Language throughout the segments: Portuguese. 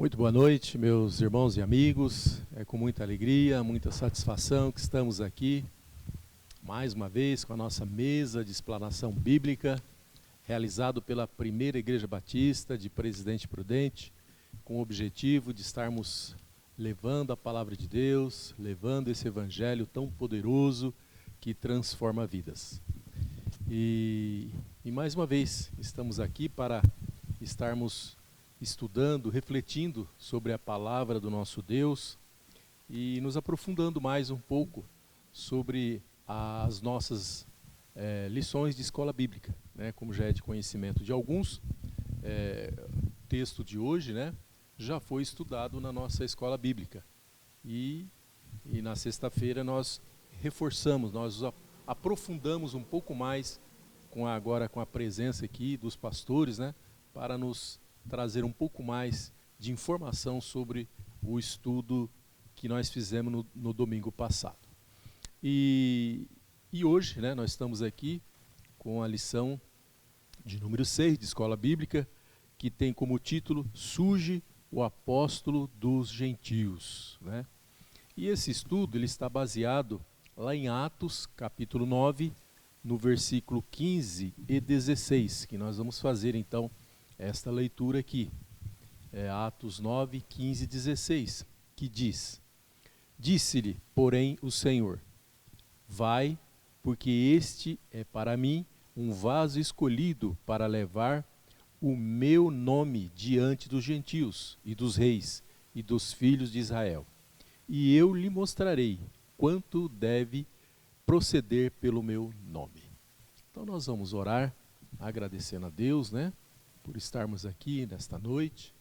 Muito boa noite, meus irmãos e amigos. É com muita alegria, muita satisfação que estamos aqui, mais uma vez, com a nossa mesa de explanação bíblica, realizado pela Primeira Igreja Batista de Presidente Prudente, com o objetivo de estarmos levando a palavra de Deus, levando esse evangelho tão poderoso que transforma vidas. E mais uma vez, estamos aqui para estarmos estudando, refletindo sobre a palavra do nosso Deus e nos aprofundando mais um pouco sobre as nossas lições de escola bíblica, né? Como já é de conhecimento de alguns, o texto de hoje, né, já foi estudado na nossa escola bíblica e na sexta-feira nós reforçamos, nós aprofundamos um pouco mais agora com a presença aqui dos pastores, né, para nos trazer um pouco mais de informação sobre o estudo que nós fizemos no domingo passado. E hoje, né, nós estamos aqui com a lição de número 6 de Escola Bíblica, que tem como título Surge o Apóstolo dos Gentios, né? E esse estudo ele está baseado lá em Atos, capítulo 9, no versículo 15 e 16, que nós vamos fazer então esta leitura aqui, Atos 9, 15 e 16, que diz: Disse-lhe, porém, o Senhor, vai, porque este é para mim um vaso escolhido para levar o meu nome diante dos gentios e dos reis e dos filhos de Israel. E eu lhe mostrarei quanto deve proceder pelo meu nome. Então nós vamos orar, agradecendo a Deus, né, por estarmos aqui nesta noite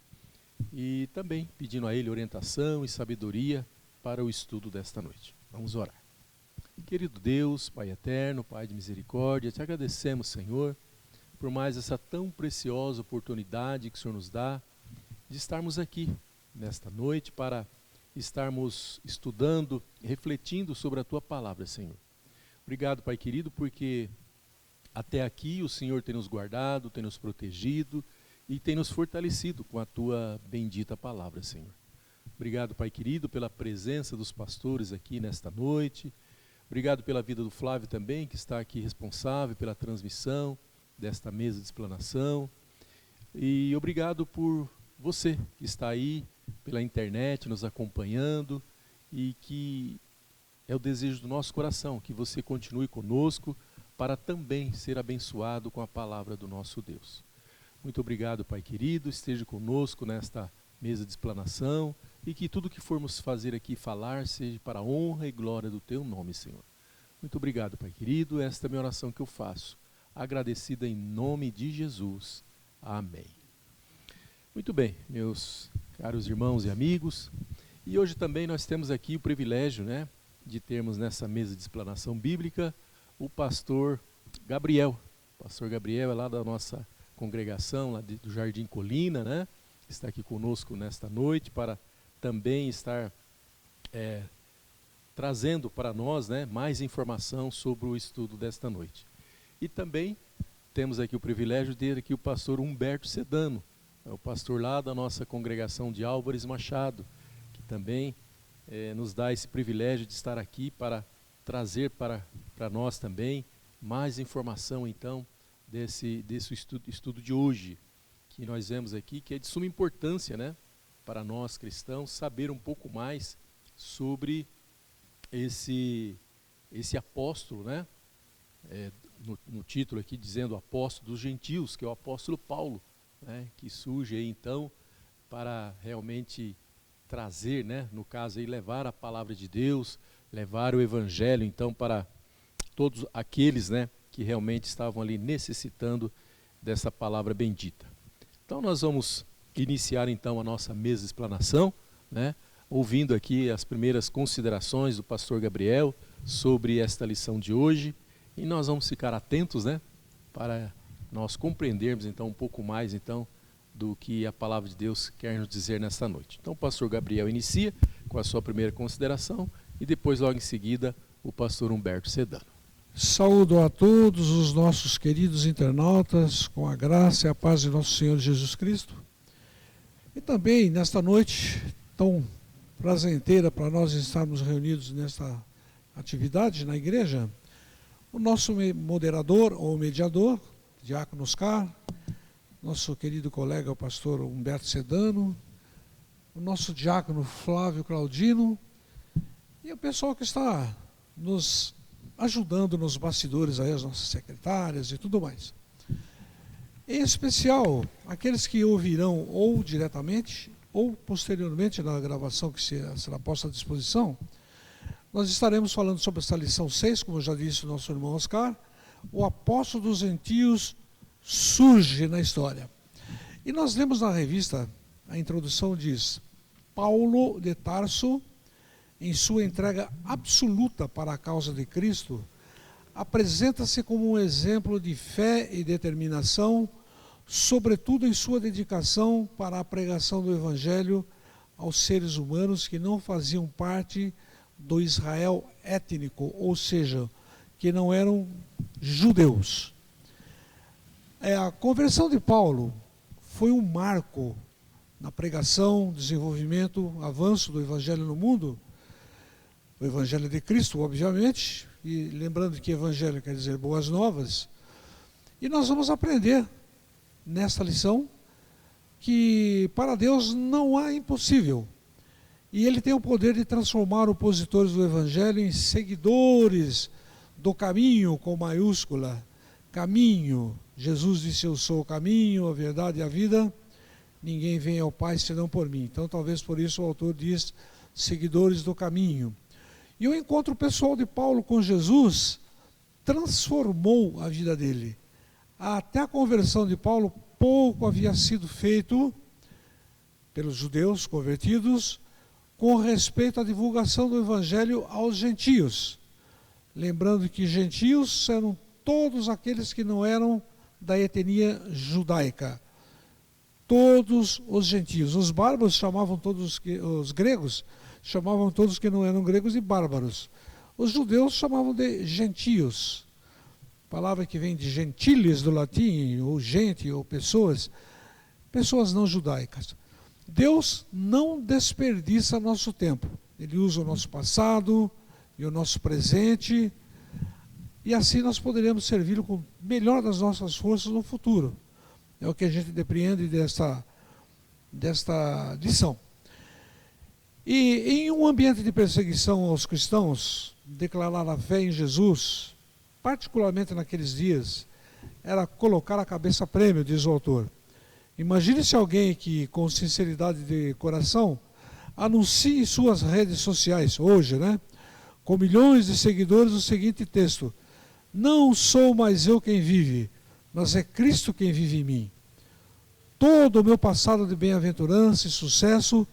e também pedindo a Ele orientação e sabedoria para o estudo desta noite. Vamos orar. Querido Deus, Pai eterno, Pai de misericórdia, te agradecemos, Senhor, por mais essa tão preciosa oportunidade que o Senhor nos dá de estarmos aqui nesta noite para estarmos estudando, refletindo sobre a Tua palavra, Senhor. Obrigado, Pai querido, porque até aqui o Senhor tem nos guardado, tem nos protegido e tem nos fortalecido com a Tua bendita palavra, Senhor. Obrigado, Pai querido, pela presença dos pastores aqui nesta noite. Obrigado pela vida do Flávio também, que está aqui responsável pela transmissão desta mesa de explanação. E obrigado por você que está aí pela internet nos acompanhando e que é o desejo do nosso coração que você continue conosco para também ser abençoado com a palavra do nosso Deus. Muito obrigado, Pai querido, esteja conosco nesta mesa de explanação e que tudo que formos fazer aqui falar seja para a honra e glória do Teu nome, Senhor. Muito obrigado, Pai querido, esta é a minha oração que eu faço, agradecida em nome de Jesus. Amém. Muito bem, meus caros irmãos e amigos, e hoje também nós temos aqui o privilégio, né, de termos nessa mesa de explanação bíblica o pastor Gabriel. O pastor Gabriel é lá da nossa congregação, lá do Jardim Colina, né? Está aqui conosco nesta noite para também estar trazendo para nós, né, mais informação sobre o estudo desta noite. E também temos aqui o privilégio de ter aqui o pastor Humberto Sedano, é o pastor lá da nossa congregação de Álvares Machado, que também nos dá esse privilégio de estar aqui para trazer para nós também mais informação então desse estudo de hoje, que nós vemos aqui, que é de suma importância, né, para nós cristãos, saber um pouco mais sobre esse apóstolo, né, no título aqui dizendo apóstolo dos gentios, que é o apóstolo Paulo, né, que surge aí então para realmente trazer, né, no caso aí levar a palavra de Deus, levar o evangelho então para todos aqueles, né, que realmente estavam ali necessitando dessa palavra bendita. Então nós vamos iniciar então a nossa mesa de explanação, né, ouvindo aqui as primeiras considerações do pastor Gabriel sobre esta lição de hoje, e nós vamos ficar atentos, né, para nós compreendermos então um pouco mais então do que a palavra de Deus quer nos dizer nesta noite. Então o pastor Gabriel inicia com a sua primeira consideração e depois logo em seguida o pastor Humberto Sedano. Saúdo a todos os nossos queridos internautas com a graça e a paz de nosso Senhor Jesus Cristo. E também, nesta noite tão prazenteira para nós estarmos reunidos nesta atividade na igreja, o nosso moderador ou mediador, Diácono Oscar, nosso querido colega, o pastor Humberto Sedano, o nosso diácono Flávio Claudino e o pessoal que está nos ajudando nos bastidores, aí, as nossas secretárias e tudo mais. Em especial, aqueles que ouvirão ou diretamente ou posteriormente na gravação que será posta à disposição, nós estaremos falando sobre essa lição 6, como já disse o nosso irmão Oscar, o apóstolo dos gentios surge na história. E nós lemos na revista, a introdução diz, Paulo de Tarso, em sua entrega absoluta para a causa de Cristo, apresenta-se como um exemplo de fé e determinação, sobretudo em sua dedicação para a pregação do Evangelho aos seres humanos que não faziam parte do Israel étnico, ou seja, que não eram judeus. A conversão de Paulo foi um marco na pregação, desenvolvimento, avanço do Evangelho no mundo, o Evangelho de Cristo, obviamente, e lembrando que Evangelho quer dizer boas novas, e nós vamos aprender nesta lição que para Deus não há impossível, e Ele tem o poder de transformar opositores do Evangelho em seguidores do caminho, com maiúscula, caminho. Jesus disse, eu sou o caminho, a verdade e a vida, ninguém vem ao Pai senão por mim. Então talvez por isso o autor diz, seguidores do caminho. E o encontro pessoal de Paulo com Jesus transformou a vida dele. Até a conversão de Paulo, pouco havia sido feito pelos judeus convertidos com respeito à divulgação do Evangelho aos gentios. Lembrando que gentios eram todos aqueles que não eram da etnia judaica. Todos os gentios. Os bárbaros chamavam todos, os gregos chamavam todos que não eram gregos de bárbaros. Os judeus chamavam de gentios. Palavra que vem de gentiles do latim, ou gente, ou pessoas não judaicas. Deus não desperdiça nosso tempo. Ele usa o nosso passado e o nosso presente, e assim nós poderemos servi-lo com o melhor das nossas forças no futuro. É o que a gente depreende desta lição. E em um ambiente de perseguição aos cristãos, declarar a fé em Jesus, particularmente naqueles dias, era colocar a cabeça a prêmio, diz o autor. Imagine se alguém que, com sinceridade de coração, anuncie em suas redes sociais, hoje, com milhões de seguidores, o seguinte texto: não sou mais eu quem vive, mas é Cristo quem vive em mim. Todo o meu passado de bem-aventurança e sucesso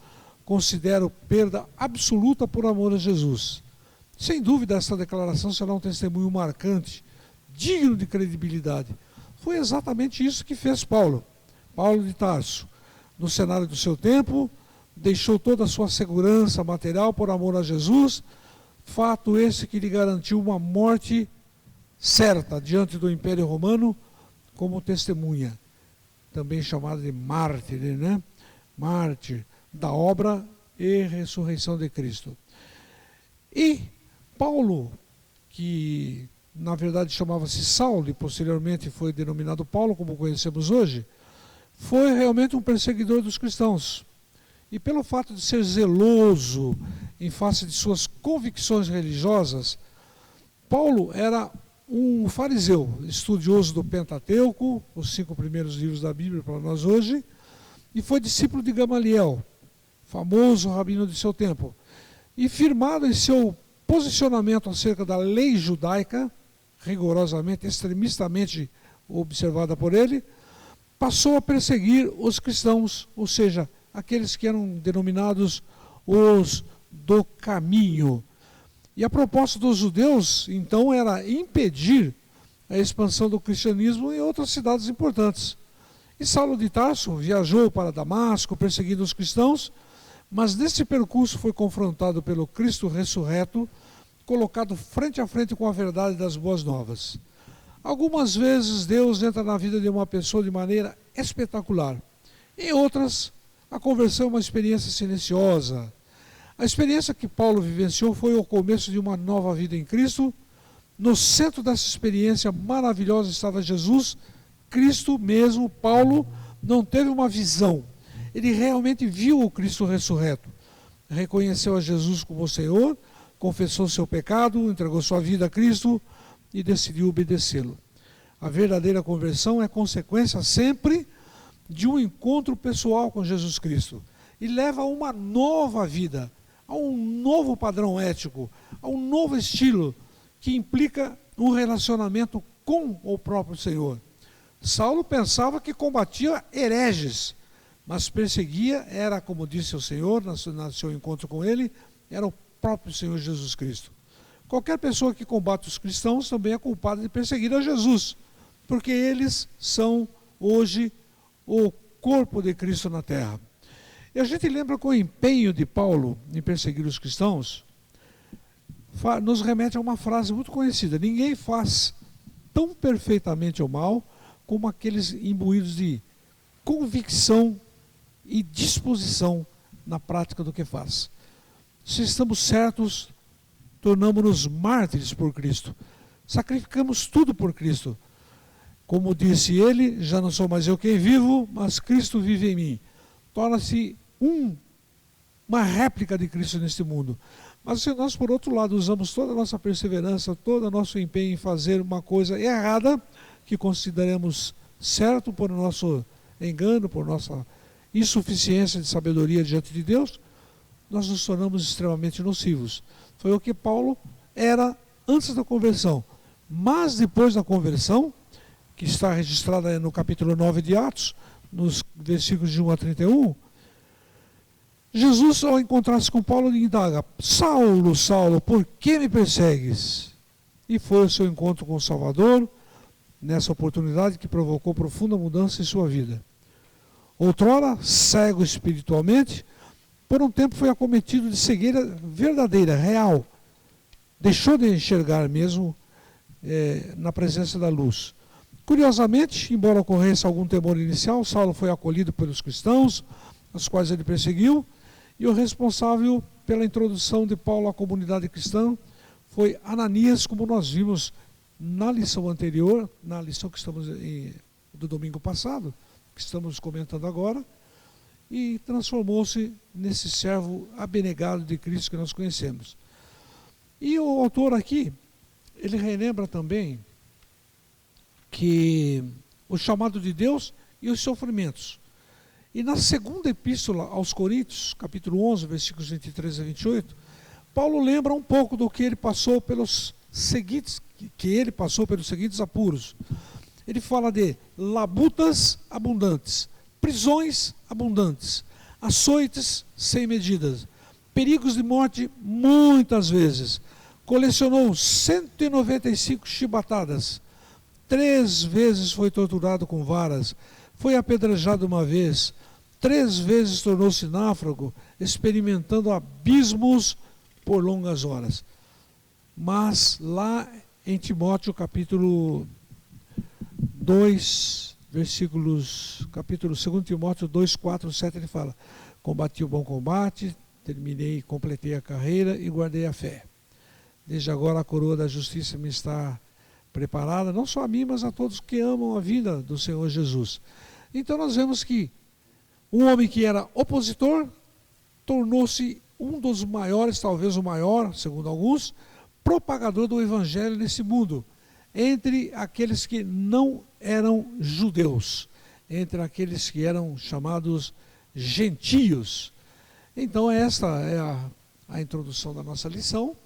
considero perda absoluta por amor a Jesus. Sem dúvida, essa declaração será um testemunho marcante, digno de credibilidade. Foi exatamente isso que fez Paulo de Tarso. No cenário do seu tempo, deixou toda a sua segurança material por amor a Jesus, fato esse que lhe garantiu uma morte certa diante do Império Romano como testemunha, também chamada de mártir, Mártir da obra e ressurreição de Cristo. E Paulo, que na verdade chamava-se Saulo e posteriormente foi denominado Paulo, como conhecemos hoje, foi realmente um perseguidor dos cristãos. E pelo fato de ser zeloso em face de suas convicções religiosas, Paulo era um fariseu, estudioso do Pentateuco, os 5 primeiros livros da Bíblia para nós hoje, e foi discípulo de Gamaliel, famoso rabino de seu tempo. E firmado em seu posicionamento acerca da lei judaica, rigorosamente, extremistamente observada por ele, passou a perseguir os cristãos, ou seja, aqueles que eram denominados os do caminho. E a proposta dos judeus, então, era impedir a expansão do cristianismo em outras cidades importantes. E Saulo de Tarso viajou para Damasco, perseguindo os cristãos, mas nesse percurso foi confrontado pelo Cristo ressurreto, colocado frente a frente com a verdade das boas novas. Algumas vezes Deus entra na vida de uma pessoa de maneira espetacular. Em outras, A conversão é uma experiência silenciosa. A experiência que Paulo vivenciou foi o começo de uma nova vida em Cristo. No centro dessa experiência maravilhosa estava Jesus, Cristo mesmo. Paulo não teve uma visão, ele realmente viu o Cristo ressurreto. Reconheceu a Jesus como Senhor, confessou seu pecado, entregou sua vida a Cristo e decidiu obedecê-lo. A verdadeira conversão é consequência sempre de um encontro pessoal com Jesus Cristo e leva a uma nova vida, a um novo padrão ético, a um novo estilo que implica um relacionamento com o próprio Senhor. Saulo pensava que combatia hereges, mas perseguia, era, como disse o Senhor, no seu encontro com ele, era o próprio Senhor Jesus Cristo. Qualquer pessoa que combate os cristãos também é culpada de perseguir a Jesus, porque eles são hoje o corpo de Cristo na terra. E a gente lembra que o empenho de Paulo em perseguir os cristãos nos remete a uma frase muito conhecida: ninguém faz tão perfeitamente o mal como aqueles imbuídos de convicção e disposição na prática do que faz. Se estamos certos, tornamos-nos mártires por Cristo. Sacrificamos tudo por Cristo. Como disse ele, já não sou mais eu quem vivo, mas Cristo vive em mim. Torna-se uma réplica de Cristo neste mundo. Mas se nós, por outro lado, usamos toda a nossa perseverança, todo o nosso empenho em fazer uma coisa errada, que consideramos certo por nosso engano, por nossa insuficiência de sabedoria diante de Deus, nós nos tornamos extremamente nocivos. Foi o que Paulo era antes da conversão. Mas depois da conversão, que está registrada no capítulo 9 de Atos, nos versículos de 1 a 31, Jesus, ao encontrar-se com Paulo, lhe indaga: Saulo, Saulo, por que me persegues? E foi o seu encontro com o Salvador, nessa oportunidade que provocou profunda mudança em sua vida. Outrora, cego espiritualmente, por um tempo foi acometido de cegueira verdadeira, real. Deixou de enxergar mesmo na presença da luz. Curiosamente, embora ocorresse algum temor inicial, Saulo foi acolhido pelos cristãos, os quais ele perseguiu, e o responsável pela introdução de Paulo à comunidade cristã foi Ananias, como nós vimos na lição anterior, na lição que estamos do domingo passado, que estamos comentando agora, e transformou-se nesse servo abnegado de Cristo que nós conhecemos. E o autor aqui, ele relembra também que o chamado de Deus e os sofrimentos. E na segunda epístola aos Coríntios, capítulo 11, versículos 23 a 28, Paulo lembra um pouco do que ele passou pelos seguintes apuros. Ele fala de labutas abundantes, prisões abundantes, açoites sem medidas, perigos de morte muitas vezes. Colecionou 195 chibatadas, 3 vezes foi torturado com varas, foi apedrejado uma vez, 3 vezes tornou-se náufrago, experimentando abismos por longas horas. Mas lá em Timóteo, capítulo 2, capítulo 2 Timóteo 2, 4, 7, ele fala: combati o bom combate, terminei, completei a carreira e guardei a fé. Desde agora a coroa da justiça me está preparada, não só a mim, mas a todos que amam a vida do Senhor Jesus. Então nós vemos que um homem que era opositor tornou-se um dos maiores, talvez o maior, segundo alguns, propagador do evangelho nesse mundo, entre aqueles que não eram judeus, entre aqueles que eram chamados gentios. Então esta é a introdução da nossa lição.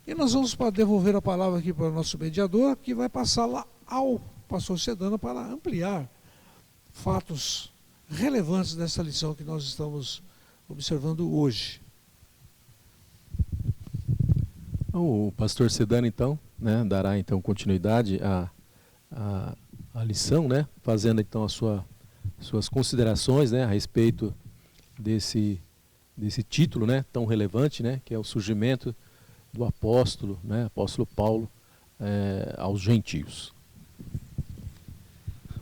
E nós vamos devolver a palavra aqui para o nosso mediador, que vai passá-la ao pastor Sedano para ampliar fatos relevantes dessa lição que nós estamos observando hoje. O pastor Sedano, então, dará então continuidade à lição, fazendo então suas considerações, a respeito desse título, tão relevante, que é o surgimento do apóstolo Paulo aos gentios.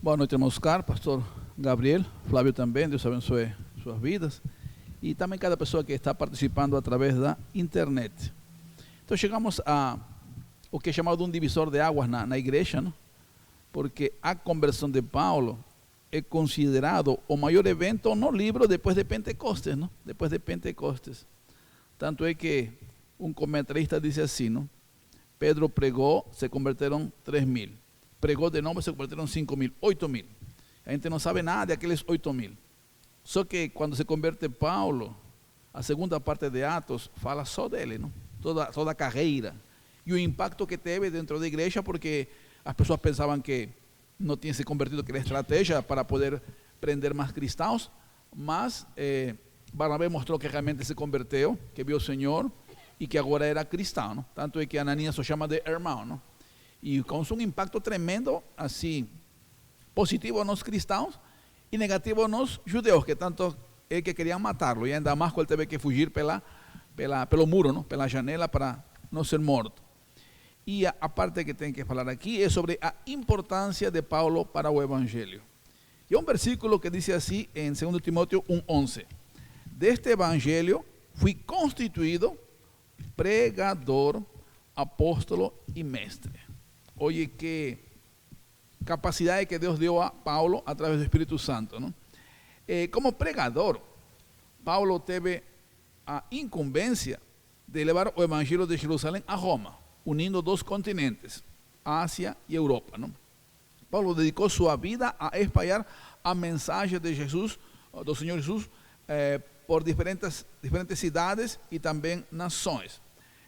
Boa noite, irmãos caros, pastor Gabriel, Flávio também, Deus abençoe suas vidas e também cada pessoa que está participando através da internet. Então chegamos a o que é chamado de divisor de águas na igreja, não? Porque a conversão de Paulo é considerado o maior evento no livro depois de Pentecostes, não? Depois de Pentecostes. Tanto é que um comentarista disse assim, não? Pedro pregou, se converteram 3.000. Pregou de novo, se converteram 5.000, 8.000. A gente não sabe nada daqueles 8.000. Só que quando se converte Paulo, a segunda parte de Atos fala só dele, não? Toda a carreira. E o impacto que teve dentro da igreja, porque as pessoas pensavam que não tinha se convertido, que era estratégia para poder prender mais cristãos, mas Barnabé mostrou que realmente se converteu, que viu o Senhor e que agora era cristão, não? Tanto é que Ananias o chama de irmão, não? E causou um impacto tremendo, assim, positivo nos cristãos e negativo nos judeus, que tanto é que queriam matá-lo, e ainda mais que ele teve que fugir pelo muro, não? Pela janela para não ser morto. E a parte que tem que falar aqui é sobre a importância de Paulo para o Evangelho. E há um versículo que diz assim em 2 Timóteo 1:11: Deste Evangelho fui constituído pregador, apóstolo e mestre. Oye, que capacidade que Deus deu a Paulo através do Espírito Santo, não? Como pregador, Paulo teve a incumbência de levar o Evangelho de Jerusalém a Roma, unindo dois continentes, Ásia e Europa, não? Paulo dedicou sua vida a espalhar a mensagem de Jesus, do Senhor Jesus, por diferentes cidades e também nações.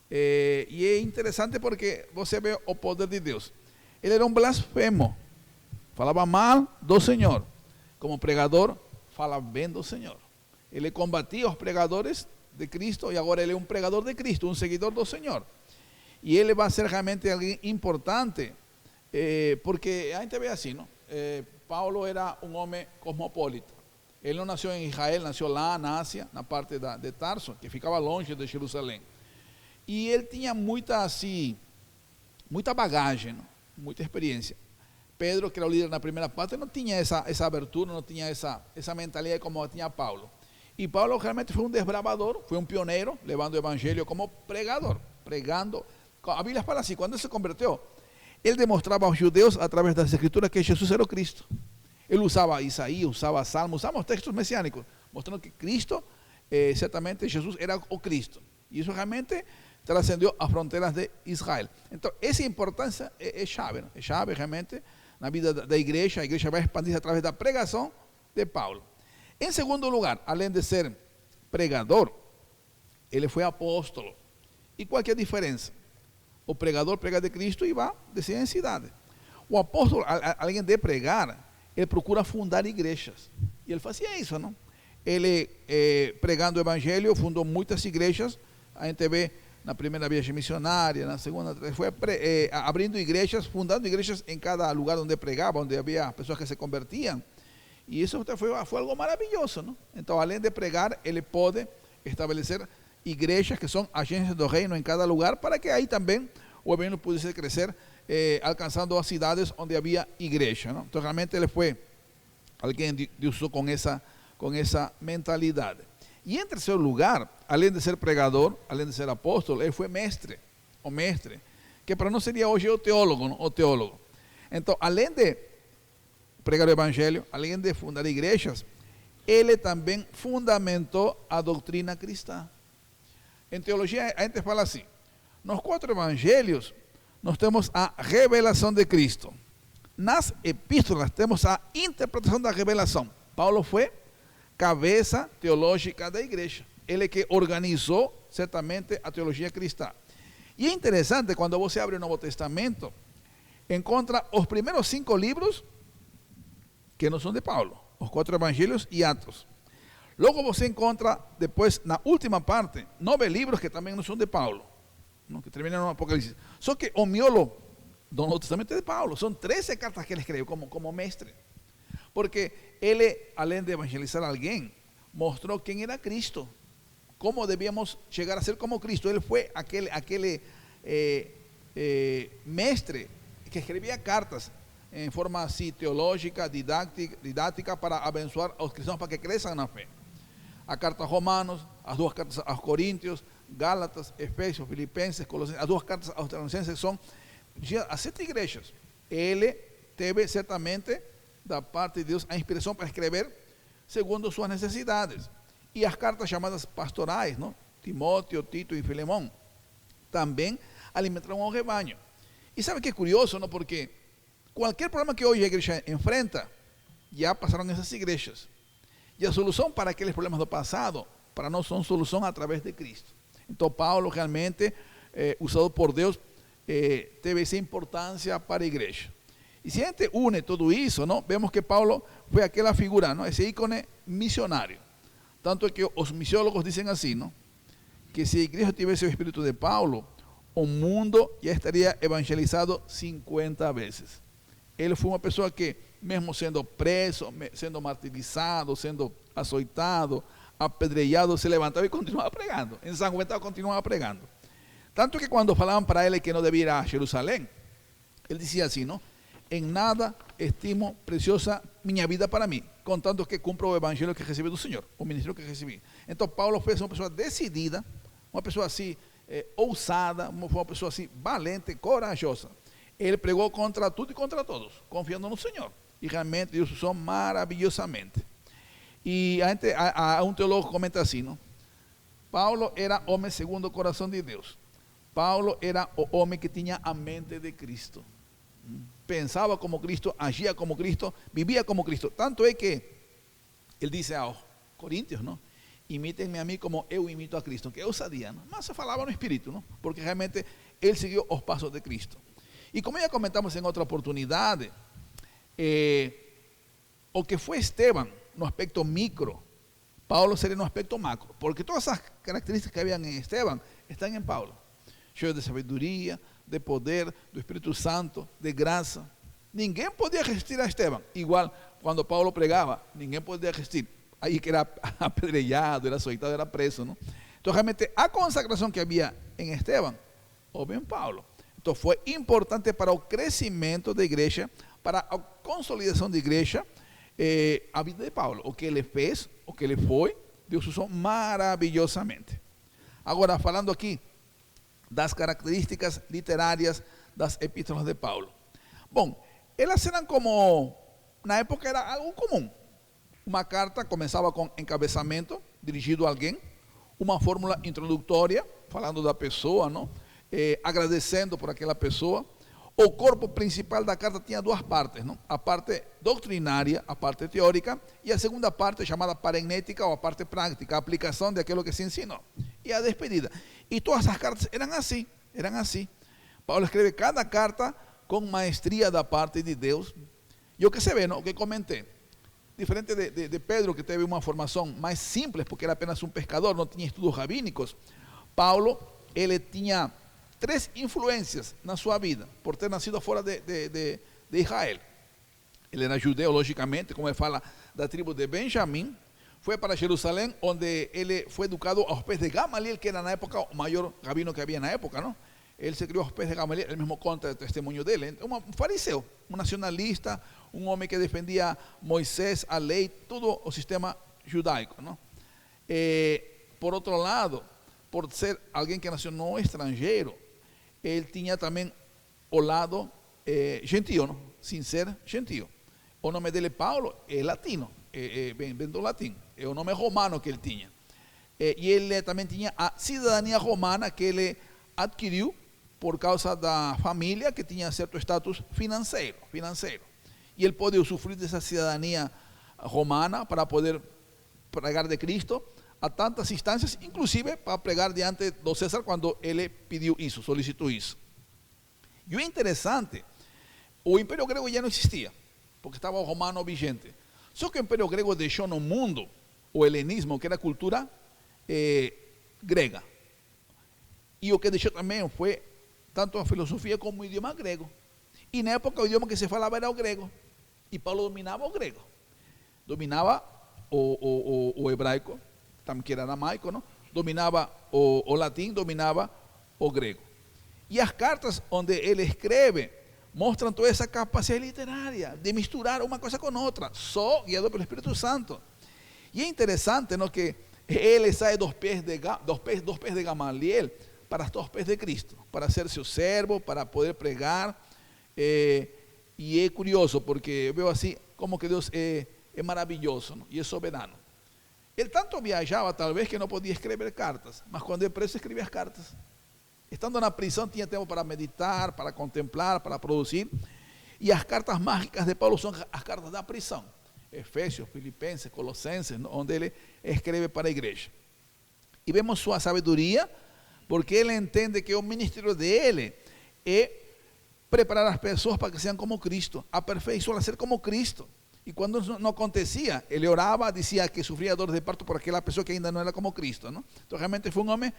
E é interessante porque você vê o poder de Deus. Ele era um blasfemo, falava mal do Senhor. Como pregador, fala bem do Senhor. Ele combatia os pregadores de Cristo e agora ele é um pregador de Cristo, um seguidor do Senhor. E ele vai ser realmente alguém importante, porque a gente vê assim, não? Paulo era um homem cosmopolita. Ele não nasceu em Israel, nasceu lá na Ásia, na parte de Tarso, que ficava longe de Jerusalém. E ele tinha muita bagagem, não? Muita experiência. Pedro, que era o líder na primeira parte, não tinha essa abertura, não tinha essa mentalidade como tinha Paulo. E Paulo realmente foi um desbravador, foi um pioneiro, levando o evangelho como pregador, pregando. A Bíblia fala assim, quando ele se converteu, ele demonstrava aos judeus, através das escrituras, que Jesus era o Cristo. Ele usava Isaías, usava Salmos, usava os textos messiânicos, mostrando que Cristo, certamente Jesus era o Cristo. E isso realmente trascendeu as fronteiras de Israel. Então, essa importância é chave, não? É chave realmente na vida da igreja. A igreja vai expandir-se através da pregação de Paulo. Em segundo lugar, além de ser pregador, ele foi apóstolo. E qual que é a diferença? O pregador prega de Cristo e vai de cidade em cidade. O apóstolo, além de pregar, ele procura fundar igrejas. E ele fazia isso, não? Ele, pregando o evangelho, fundou muitas igrejas. A gente vê na primeira viagem missionária, na segunda, foi abrindo igrejas, fundando igrejas em cada lugar onde pregava, onde havia pessoas que se convertiam. E isso foi algo maravilhoso, não? Então, além de pregar, ele pode estabelecer igrejas que são agências do reino em cada lugar, para que aí também o evangelho pudesse crescer, alcançando as cidades onde havia igreja, não? Então, realmente ele foi alguém de uso com essa mentalidade. E em terceiro lugar, além de ser pregador, além de ser apóstolo, ele foi mestre, o mestre, que para nós seria hoje o teólogo, não? O teólogo. Então, além de pregar o evangelho, além de fundar igrejas, ele também fundamentou a doutrina cristã. Em teologia, a gente fala assim: nos 4 evangelhos, nós temos a revelação de Cristo. Nas epístolas, temos a interpretação da revelação. Paulo foi cabeça teológica da igreja. Ele que organizou, certamente, a teologia cristã. E é interessante, quando você abre o Novo Testamento, encontra os primeiros 5 livros que não são de Paulo, os 4 evangelhos e Atos. Logo você encontra, depois, na última parte, 9 livros que também não são de Paulo, não? Que terminam no Apocalipse. Só que o miolo do Novo Testamento é de Paulo. São 13 cartas que ele escreveu como mestre. Porque ele, além de evangelizar alguém, mostrou quem era Cristo, como debíamos chegar a ser como Cristo. Ele foi aquele mestre que escrevia cartas em forma assim, teológica, didática, para abençoar aos cristãos, para que cresçam na fé. A carta a Romanos, as duas cartas aos Coríntios, Gálatas, Efésios, Filipenses, Colossenses, as duas cartas aos Tessalonicenses são as 7 igrejas. Ele teve certamente da parte de Deus a inspiração para escrever segundo suas necessidades. E as cartas chamadas pastorais, não? Timóteo, Tito e Filemão, também alimentaram ao rebanho. E sabe que é curioso, não? Porque qualquer problema que hoje a igreja enfrenta, já passaram nessas igrejas. E a solução para aqueles problemas do passado, para nós, são solução através de Cristo. Então, Paulo realmente, usado por Deus, teve essa importância para a igreja. E se a gente une tudo isso, não, vemos que Paulo foi aquela figura, não, esse ícone missionário. Tanto que os missiólogos dizem assim, não, que se a igreja tivesse o espírito de Paulo, o mundo já estaria evangelizado 50 vezes. Ele foi uma pessoa que, mesmo sendo preso, sendo martirizado, sendo açoitado, apedrejado, se levantava e continuava pregando. Ensanguentado, continuava pregando. Tanto que quando falavam para ele que não devia ir a Jerusalém, ele dizia assim, não? Em nada estimo preciosa minha vida para mim, contanto que cumpra o evangelho que recebi do Senhor, o ministério que recebi. Então Paulo foi uma pessoa decidida, uma pessoa assim, ousada, uma pessoa assim, valente, corajosa. Ele pregou contra tudo e contra todos, confiando no Senhor. E realmente Deus usou maravilhosamente. E um teólogo comenta assim, não? Paulo era homem segundo o coração de Deus. Paulo era o homem que tinha a mente de Cristo. Pensava como Cristo, agia como Cristo, vivia como Cristo. Tanto é que ele disse aos Coríntios, não? Imitem-me a mim como eu imito a Cristo, que é ousadia, não? Mas se falava no Espírito, não? Porque realmente ele seguiu os passos de Cristo. E como já comentamos em outra oportunidade, o que foi Esteban no aspecto micro, Paulo seria no aspecto macro, porque todas as características que habían en Esteban están en Paulo, cheio de sabedoria, de poder, do Espírito Santo, de graça. Ninguém podia resistir a Esteban. Igual, quando Paulo pregava, ninguém podia resistir. Aí que era apedrejado, era açoitado, era preso, não? Então, realmente, a consagração que havia em Esteban, houve em Paulo. Então, foi importante para o crescimento da igreja, para a consolidação da igreja, a vida de Paulo. O que ele fez, o que ele foi, Deus usou maravilhosamente. Agora, falando aqui das características literárias das epístolas de Paulo. Bom, elas eram como, na época era algo comum. Uma carta começava com encabeçamento, dirigido a alguém, uma fórmula introdutória, falando da pessoa, não? Agradecendo por aquela pessoa. O corpo principal da carta tinha duas partes, não? A parte doutrinária, a parte teórica, e a segunda parte chamada parenética, ou a parte prática, a aplicação daquilo que se ensinou. E a despedida. E todas as cartas eram assim, eram assim. Paulo escreve cada carta com maestria da parte de Deus. E o que se vê, não? O que comentei. Diferente de Pedro, que teve uma formação mais simples, porque era apenas um pescador, não tinha estudos rabínicos. Paulo, ele tinha 3 influências na sua vida, por ter nascido fora de Israel. Ele era judeu, logicamente, como ele fala, da tribo de Benjamim. Foi para Jerusalém, onde ele foi educado aos pés de Gamaliel, que era na época o maior rabino que havia na época, não? Ele se criou aos pés de Gamaliel, ele mesmo conta o testemunho dele. Um fariseu, um nacionalista, um homem que defendia Moisés, a lei, todo o sistema judaico, não? Por outro lado, por ser alguém que nasceu no estrangeiro, ele tinha também o lado gentio, não? Sem ser gentio. O nome dele, Paulo, é latino, vem do latim, é o nome romano que ele tinha. E ele também tinha a cidadania romana que ele adquiriu por causa da família que tinha certo status financeiro. E ele pôde usufruir dessa cidadania romana para poder pregar de Cristo a tantas instâncias, inclusive para pregar diante do César quando ele pediu isso, solicitou isso. E o interessante, o Império Grego já não existia, porque estava o romano vigente. Só que o Império Grego deixou no mundo o helenismo, que era a cultura grega. E o que deixou também foi tanto a filosofia como o idioma grego. E na época o idioma que se falava era o grego. E Paulo dominava o grego. Dominava o hebraico, também que era aramaico, não? Dominava o latim, dominava o grego. E as cartas onde ele escreve mostram toda essa capacidade literária de misturar uma coisa com outra, só guiado pelo Espírito Santo. E é interessante, não, que Ele sai dos pés de Gamaliel para os pés de Cristo, para ser seu servo, para poder pregar. E é curioso, porque eu vejo assim, como que Deus é maravilhoso, não? E é soberano. Ele tanto viajava, talvez, que não podia escrever cartas, mas quando é preso, escrevia as cartas. Estando na prisão, tinha tempo para meditar, para contemplar, para produzir. E as cartas mágicas de Paulo são as cartas da prisão. Efésios, Filipenses, Colossenses, onde ele escreve para a igreja. E vemos sua sabedoria, porque ele entende que o ministério dele é preparar as pessoas para que sejam como Cristo, aperfeiçoar, ser como Cristo. E quando não acontecia, ele orava, dizia que sofria dor de parto por aquela pessoa que ainda não era como Cristo, não? Então realmente foi um homem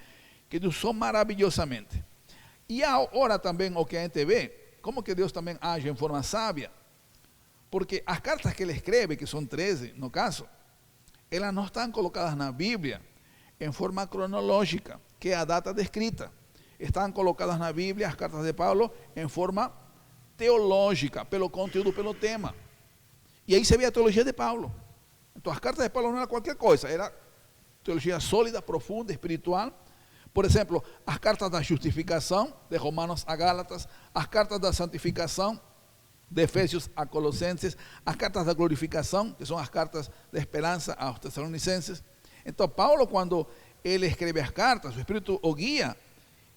que Deus usou maravillosamente. E agora também o que a gente vê, como que Deus também age em forma sábia, porque as cartas que ele escreve, que são 13 no caso, elas não estão colocadas na Bíblia em forma cronológica, que é a data de escrita. Estão colocadas na Bíblia as cartas de Paulo em forma teológica, pelo conteúdo, pelo tema. E aí se vê a teologia de Paulo. Então as cartas de Paulo não era qualquer coisa, era teologia sólida, profunda, espiritual. Por exemplo, as cartas da justificação, de Romanos a Gálatas, as cartas da santificação, de Efésios a Colossenses, as cartas da glorificação, que são as cartas de esperança aos Tessalonicenses. Então Paulo, quando ele escreve as cartas, o Espírito o guia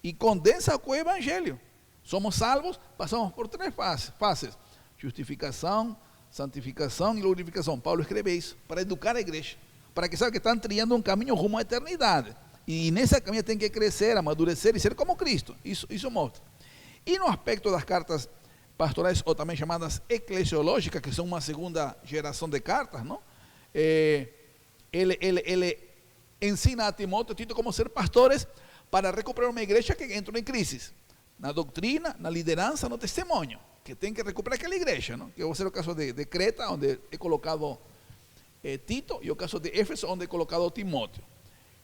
e condensa com o Evangelho. Somos salvos, passamos por 3 fases: justificação, santificação e glorificação. Paulo escreve isso para educar a igreja, para que saiba que estão trilhando um caminho rumo à eternidade. E nessa caminho tem que crescer, amadurecer e ser como Cristo. Isso mostra. E no aspecto das cartas pastorais, ou também chamadas eclesiológicas, que são uma segunda geração de cartas, não? Ele ensina a Timóteo e Tito como ser pastores para recuperar uma igreja que entrou em crise, na doutrina, na liderança, no testemunho, que tem que recuperar aquela igreja, não? Que vai ser o caso de Creta, onde é colocado Tito, e o caso de Éfeso, onde é colocado Timóteo.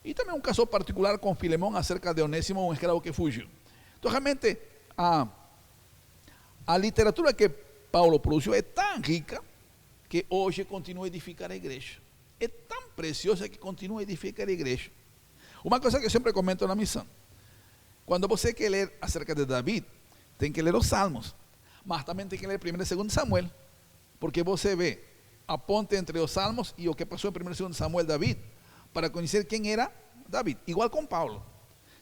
E também um caso particular com Filemón acerca de Onésimo, um escravo que fugiu. Então realmente a literatura que Paulo produziu é tão rica que hoje continua a edificar a igreja. É tão preciosa que continua a edificar a igreja. Uma coisa que eu sempre comento na missão: quando você quer ler acerca de David, tem que ler os Salmos, mas também tem que ler 1 e 2 Samuel, porque você vê a ponte entre os Salmos e o que passou em 1 e 2 Samuel David, para conhecer quem era David. Igual com Paulo.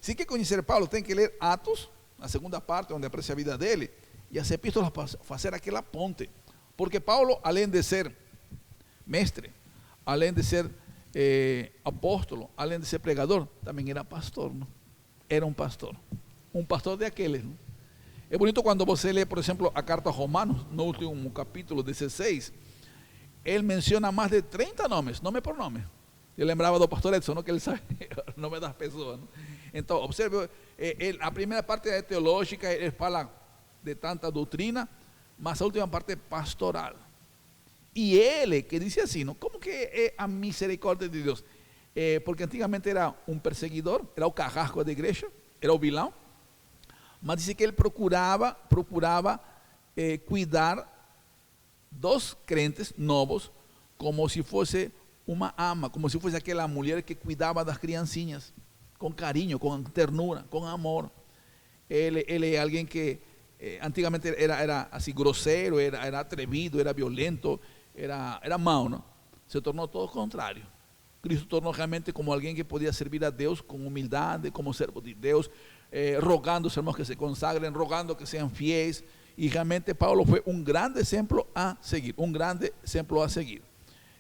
Se quer conhecer Paulo, tem que ler Atos, a segunda parte, onde aparece a vida dele, e as epístolas para fazer aquela ponte. Porque Paulo, além de ser mestre, além de ser apóstolo, além de ser pregador, também era pastor, não? Era um pastor de aqueles, não? É bonito quando você lê, por exemplo, a carta a Romanos, no último capítulo 16, ele menciona mais de 30 nomes, nome por nome. Eu lembrava do pastor Edson, não? Que ele sabe o nome das pessoas, não? Então, observe, a primeira parte é teológica, ele fala de tanta doutrina, mas a última parte é pastoral. E ele que disse assim, não? Como que é a misericórdia de Deus? Porque antigamente era um perseguidor, era o carrasco da igreja, era o vilão, mas disse que ele procurava cuidar dos crentes novos como se fosse uma ama, como se fosse aquela mulher que cuidava das criancinhas, com carinho, com ternura, com amor. Ele é alguém que antigamente era assim grosseiro, era atrevido, era violento, era mau, não? Se tornou todo o contrário. Cristo tornou realmente como alguém que podia servir a Deus com humildade, como servo de Deus, rogando os irmãos que se consagrem, rogando que sejam fiéis. E realmente Paulo foi um grande exemplo a seguir,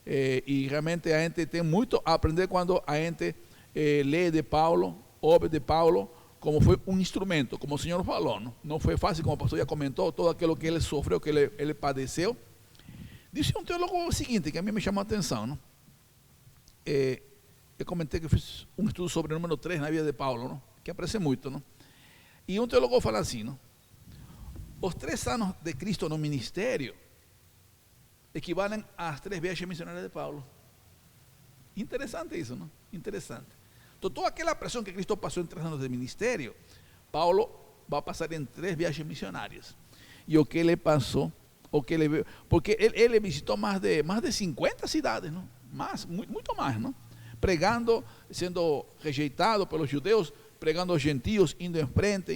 e realmente a gente tem muito a aprender quando a gente lê de Paulo, ouve de Paulo, como foi um instrumento, como o Senhor falou, não foi fácil, como o pastor já comentou, todo aquilo que ele sofreu, que ele padeceu. Disse um teólogo o seguinte, que a mim me chamou a atenção, não? Eu comentei que fiz um estudo sobre o número 3 na vida de Paulo, não? Que aparece muito, não? E um teólogo fala assim, não? Os 3 anos de Cristo no ministério equivalem às 3 viagens missionárias de Paulo. Interessante isso, não? Interessante. Então, toda aquela pressão que Cristo passou em 3 anos de ministério, Paulo vai passar em 3 viagens missionárias. E o que ele passou, porque ele visitou mais de 50 cidades, não? Muito mais, não? pregando, sendo rejeitado pelos judeus, pregando aos gentios, indo em frente,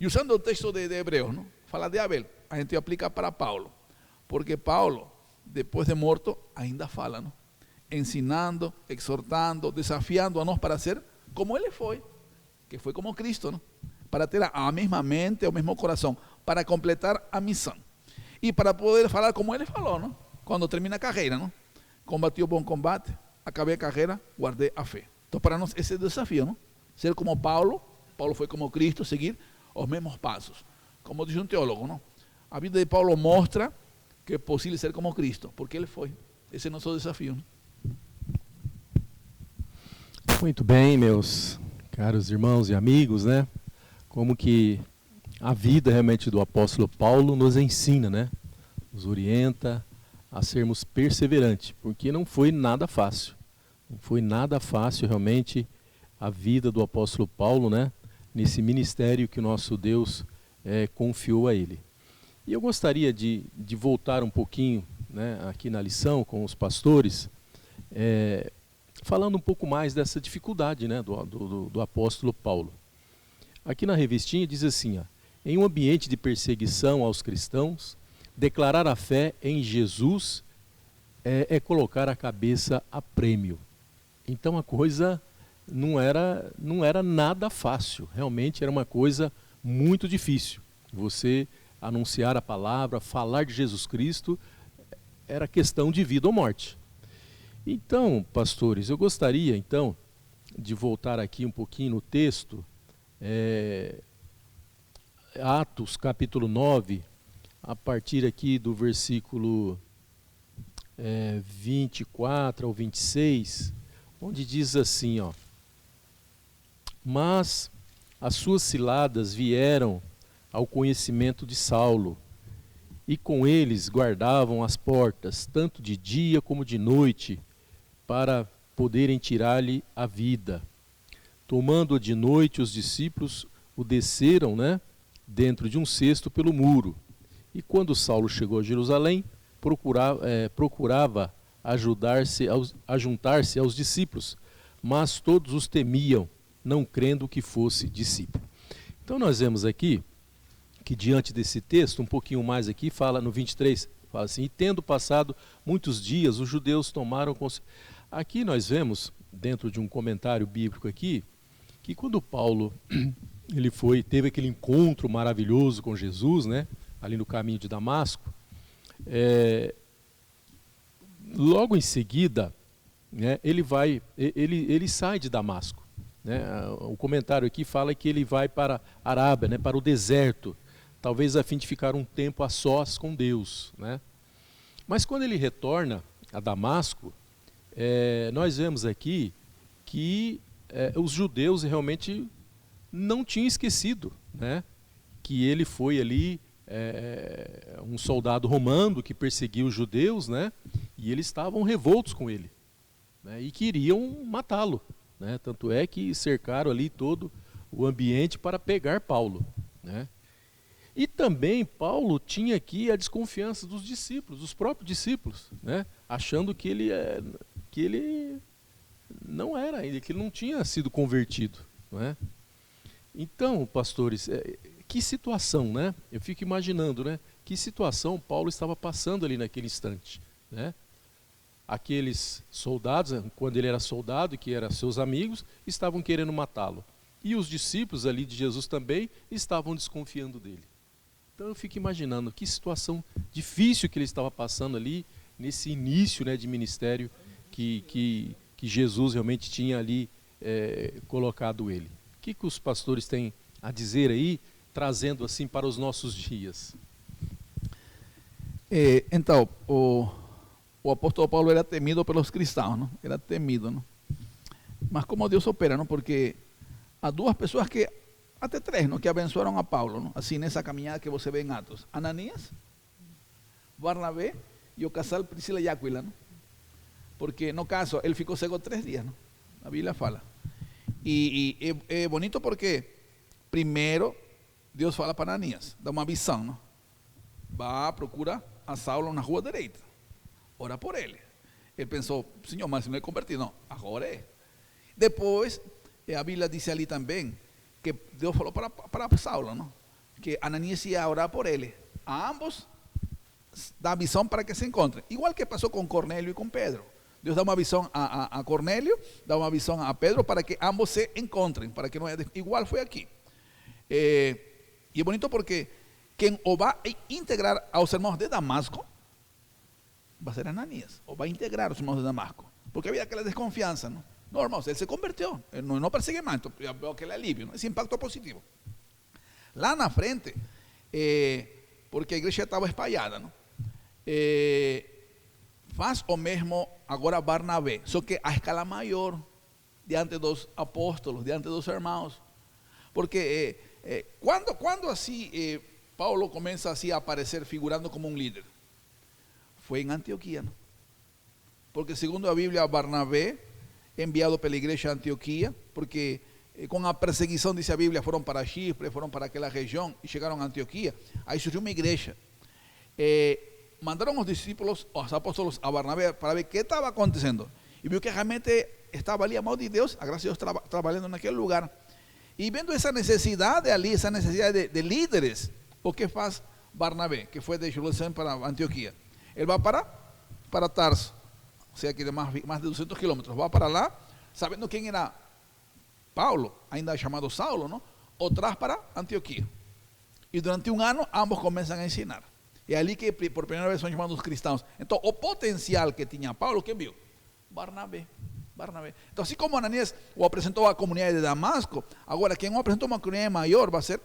e usando o texto de Hebreus, não? Fala de Abel, a gente aplica para Paulo, porque Paulo, depois de morto, ainda fala, não? Ensinando, exortando, desafiando a nós para ser como ele foi, que foi como Cristo, não? Para ter a mesma mente, o mesmo coração, para completar a missão. E para poder falar como ele falou, não? Quando termina a carreira, não? Combati o bom combate, acabei a carreira, guardei a fé. Então para nós esse é o desafio, não? Ser como Paulo, Paulo foi como Cristo, seguir os mesmos passos. Como diz um teólogo, não? A vida de Paulo mostra que é possível ser como Cristo, porque ele foi. Esse é o nosso desafio, não? Muito bem, meus caros irmãos e amigos, né? Como que a vida realmente do apóstolo Paulo nos ensina, né? Nos orienta a sermos perseverantes, porque não foi nada fácil. Não foi nada fácil realmente a vida do apóstolo Paulo, né? Nesse ministério que o nosso Deus confiou a ele. E eu gostaria de voltar um pouquinho, né, aqui na lição com os pastores, falando um pouco mais dessa dificuldade, né, do apóstolo Paulo. Aqui na revistinha diz assim, ó, em um ambiente de perseguição aos cristãos, declarar a fé em Jesus é colocar a cabeça a prêmio. Então a coisa não era nada fácil, realmente era uma coisa muito difícil. Você anunciar a palavra, falar de Jesus Cristo, era questão de vida ou morte. Então, pastores, eu gostaria então de voltar aqui um pouquinho no texto, Atos capítulo 9, a partir aqui do versículo 24 ao 26, onde diz assim, ó, mas as suas ciladas vieram ao conhecimento de Saulo, e com eles guardavam as portas, tanto de dia como de noite, para poderem tirar-lhe a vida. Tomando-o de noite, os discípulos o desceram, né, dentro de um cesto pelo muro. E quando Saulo chegou a Jerusalém, procurava juntar-se aos discípulos, mas todos os temiam, não crendo que fosse discípulo. Então nós vemos aqui que diante desse texto, um pouquinho mais aqui, fala no 23, fala assim, e tendo passado muitos dias, os judeus tomaram... Aqui nós vemos, dentro de um comentário bíblico aqui, que quando Paulo teve aquele encontro maravilhoso com Jesus, né, ali no caminho de Damasco, logo em seguida, né, ele sai de Damasco. Né, o comentário aqui fala que ele vai para a Arábia, né, para o deserto, talvez a fim de ficar um tempo a sós com Deus. Né. Mas quando ele retorna a Damasco, nós vemos aqui que os judeus realmente não tinham esquecido, né, que ele foi ali um soldado romano que perseguiu os judeus, né, e eles estavam revoltos com ele, né, e queriam matá-lo. Né, tanto é que cercaram ali todo o ambiente para pegar Paulo. Né. E também Paulo tinha aqui a desconfiança dos discípulos, dos próprios discípulos, né, achando que ele não era ainda, que ele não tinha sido convertido. Não é? Então, pastores, que situação, né? Eu fico imaginando, né? Que situação Paulo estava passando ali naquele instante, né? Aqueles soldados, quando ele era soldado, que eram seus amigos, estavam querendo matá-lo. E os discípulos ali de Jesus também estavam desconfiando dele. Então eu fico imaginando que situação difícil que ele estava passando ali, nesse início, né, de ministério que Jesus realmente tinha ali colocado ele. O que os pastores têm a dizer aí, trazendo assim para os nossos dias? Então, o apóstolo Paulo era temido pelos cristãos, não? Era temido, não? Mas como Deus opera, não? Porque há duas pessoas que, até três, não? Que abençoaram a Paulo, não? Assim, nessa caminhada que você vê em Atos: Ananias, Barnabé e o casal Priscila e Áquila, não? Porque no caso, ele ficou cego 3 dias, não? A Bíblia fala. E é bonito porque, primeiro, Deus fala para Ananias, dá uma visão, não? Vá, procura a Saulo na rua direita, ora por ele. Ele pensou, Senhor, mas não é convertido. Não, agora é. Depois, a Bíblia diz ali também, que Deus falou para Saulo, não? Que Ananias ia orar por ele. A ambos dá visão para que se encontrem. Igual que passou com Cornélio e com Pedro. Deus dá uma visão a Cornélio, dá uma visão a Pedro para que ambos se encontrem, para que não haya... Igual foi aqui. E é bonito porque quem o vai integrar aos irmãos de Damasco vai ser Ananias, o vai integrar aos irmãos de Damasco, porque havia aquela desconfiança, não? No, hermanos, él se convirtió, él no persigue más, entonces veo aquel alivio, ¿no? Ese impacto positivo. Lá na frente, porque a igreja estava espalhada, não? Faz o mesmo agora Barnabé, só que a escala maior, diante dos apóstolos, diante dos irmãos, porque quando assim Paulo começa assim a aparecer figurando como um líder, foi em Antioquia, não? Porque segundo a Bíblia, Barnabé, enviado pela igreja de Antioquia, porque com a perseguição, diz a Bíblia, foram para Chipre, foram para aquela região e chegaram a Antioquia. Aí surgiu uma igreja. Mandaram os discípulos, os apóstolos a Barnabé para ver o que estava acontecendo. E viu que realmente estava ali a mão de Deus, a graça de Deus trabalhando naquele lugar. E vendo essa necessidade ali, essa necessidade de líderes, o que faz Barnabé, que foi de Jerusalém para Antioquia? Ele vai para Tarso, o sea que de más de 200 kilómetros, va para lá, sabendo quem era Paulo, ainda chamado Saulo, não? O traz para Antioquia. E durante um ano, ambos começam a ensinar. É ali que por primeira vez são chamados cristãos. Então, o potencial que tinha Paulo, quem viu? Barnabé. Então, assim como Ananias o apresentou à comunidade de Damasco, agora quem o apresentou a uma comunidade maior vai ser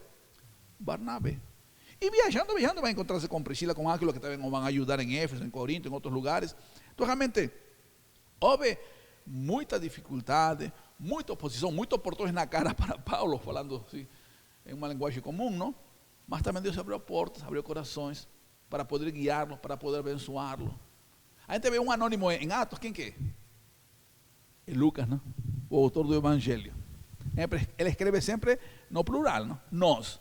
Barnabé. E viajando, vai encontrar-se com Priscila, com Áquila, que também o vão ajudar em Éfeso, em Corinto, em outros lugares. Então, realmente, houve muita dificuldade, muita oposição, muitos portões na cara para Paulo, falando assim, em uma linguagem comum, não? Mas também Deus abriu portas, abriu corações, para poder guiá-lo, para poder abençoá-lo. A gente vê um anônimo em Atos, quem que é? É Lucas, não? O autor do Evangelho. Ele escreve sempre no plural, não? Nós.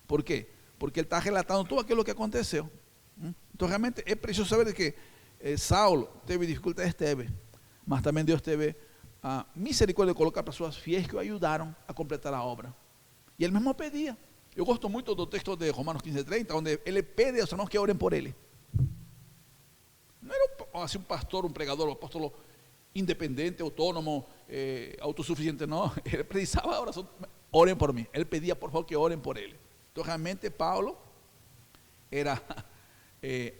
Por quê? Porque ele está relatando tudo aquilo que aconteceu. Então, realmente, é preciso saber que Saulo teve dificuldades, mas também Deus teve a misericórdia de colocar pessoas fiéis que o ajudaram a completar a obra. E ele mesmo pedia. Eu gosto muito do texto de Romanos 15:30, onde ele pede aos irmãos que orem por ele. Não era assim um pastor, um pregador, um apóstolo independente, autônomo, autossuficiente, não. Ele precisava a oração, orem por mim. Ele pedia, por favor, que orem por ele. Então, realmente, Paulo era,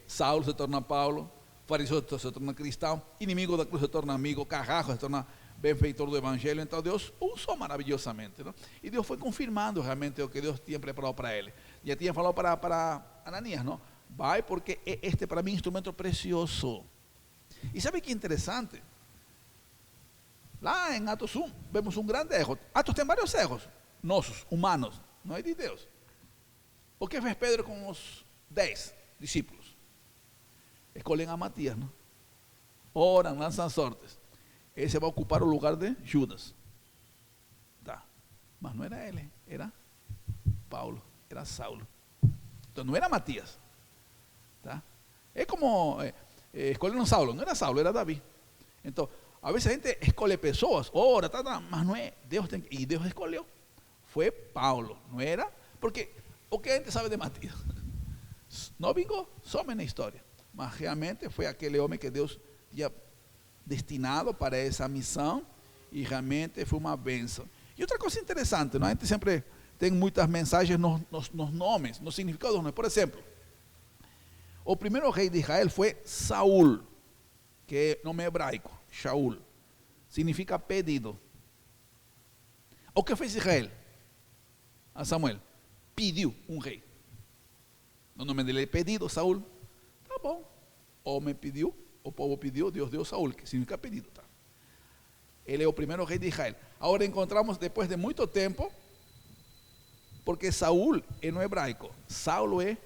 Saulo se torna Paulo, fariseu se torna cristão, inimigo da cruz se torna amigo, carrasco se torna benfeitor do Evangelho. Então, Deus o usou maravilhosamente, não? E Deus foi confirmando realmente o que Deus tinha preparado para ele. Já tinha falado para Ananias, não? Vai, porque este para mim é um instrumento precioso. E sabe que interessante? Lá em Atos 1, vemos um grande erro. Atos tem vários erros, nossos, humanos, não é de Deus. O que fez Pedro com os 10 discípulos? Escolhem a Matias, não? Oram, lançam sortes. Esse vai ocupar o lugar de Judas. Tá. Mas não era ele, era Paulo, era Saulo. Então não era Matias. Tá? É como escolheram Saulo, não era Saulo, era Davi. Então, a veces a gente escolhe pessoas, ora, mas não é, Deus tem que, e Deus escolheu. Foi Paulo, não era? Porque o que a gente sabe de Matias? Não vingou, some na história. Mas realmente foi aquele homem que Deus tinha destinado para essa missão e realmente foi uma bênção. E outra coisa interessante, não? A gente sempre tem muitas mensagens nos nomes, nos significados dos nomes. Por exemplo, o primeiro rei de Israel foi Saúl, que é nome hebraico, Shaul, significa pedido. O que fez Israel a Samuel? Pediu um rei. O nome dele é pedido, Saúl. Tá bom. O homem pediu, o povo pediu, Deus deu Saúl, que significa pedido. Tá? Ele é o primeiro rei de Israel. Agora encontramos, depois de muito tempo, porque Saúl é no hebraico, Saulo é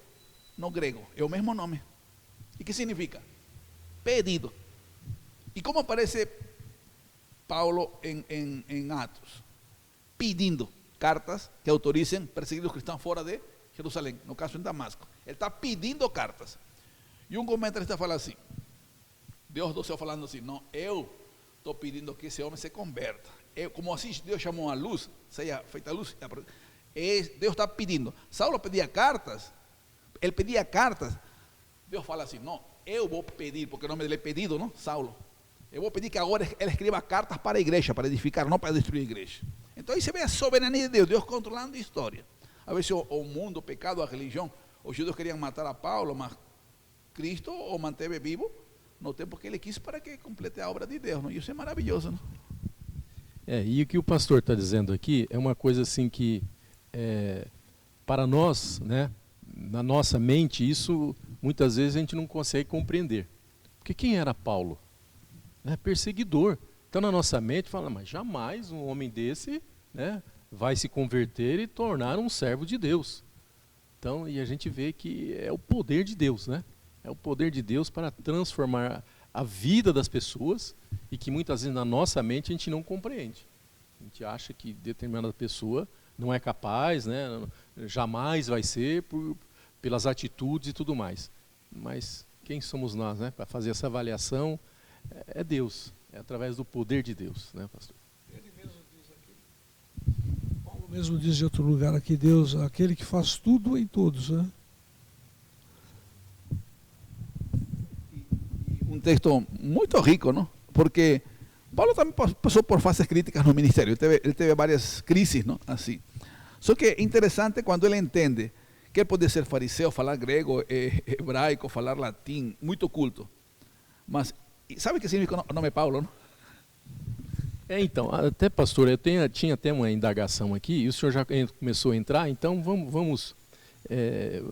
no grego, é o mesmo nome. E que significa? Pedido. E como aparece Paulo em Atos? Pedindo cartas que autoricem perseguir os cristãos fora de Jerusalém, no caso em Damasco. Ele está pedindo cartas. E um comentarista fala assim: Deus do céu falando assim, não, eu estou pedindo que esse homem se converta. Como assim Deus chamou a luz, seja feita a luz, Deus está pedindo. Saulo pedia cartas, ele pedia cartas, Deus fala assim, não, eu vou pedir, porque o nome dele é pedido, não? Saulo. Eu vou pedir que agora ele escreva cartas para a igreja, para edificar, não para destruir a igreja. Então aí você vê a soberania de Deus, Deus controlando a história. A vezes o mundo, o pecado, a religião, os judeus queriam matar a Paulo, mas Cristo o manteve vivo no tempo que ele quis para que complete a obra de Deus. Não? E isso é maravilhoso. Não? E o que o pastor está dizendo aqui é uma coisa assim que, para nós, né, na nossa mente, isso muitas vezes a gente não consegue compreender. Porque quem era Paulo? Perseguidor. Então na nossa mente fala, mas jamais um homem desse, né, vai se converter e tornar um servo de Deus. Então, e a gente vê que é o poder de Deus, né? É o poder de Deus para transformar a vida das pessoas e que muitas vezes na nossa mente a gente não compreende. A gente acha que determinada pessoa não é capaz, né? Jamais vai ser pelas atitudes e tudo mais. Mas quem somos nós, né? Para fazer essa avaliação é Deus, é através do poder de Deus, né, pastor? Ele mesmo diz aqui, Paulo mesmo diz em outro lugar aqui, Deus, aquele que faz tudo em todos, né? Um texto muito rico, não? Porque Paulo também passou por fases críticas no ministério, ele teve várias crises, não? Assim. Só que é interessante quando ele entende que ele pode ser fariseu, falar grego, hebraico, falar latim, muito culto. Mas sabe o que significa o nome Paulo, não? Então, até pastor, eu tinha até uma indagação aqui, e o senhor já começou a entrar, então vamos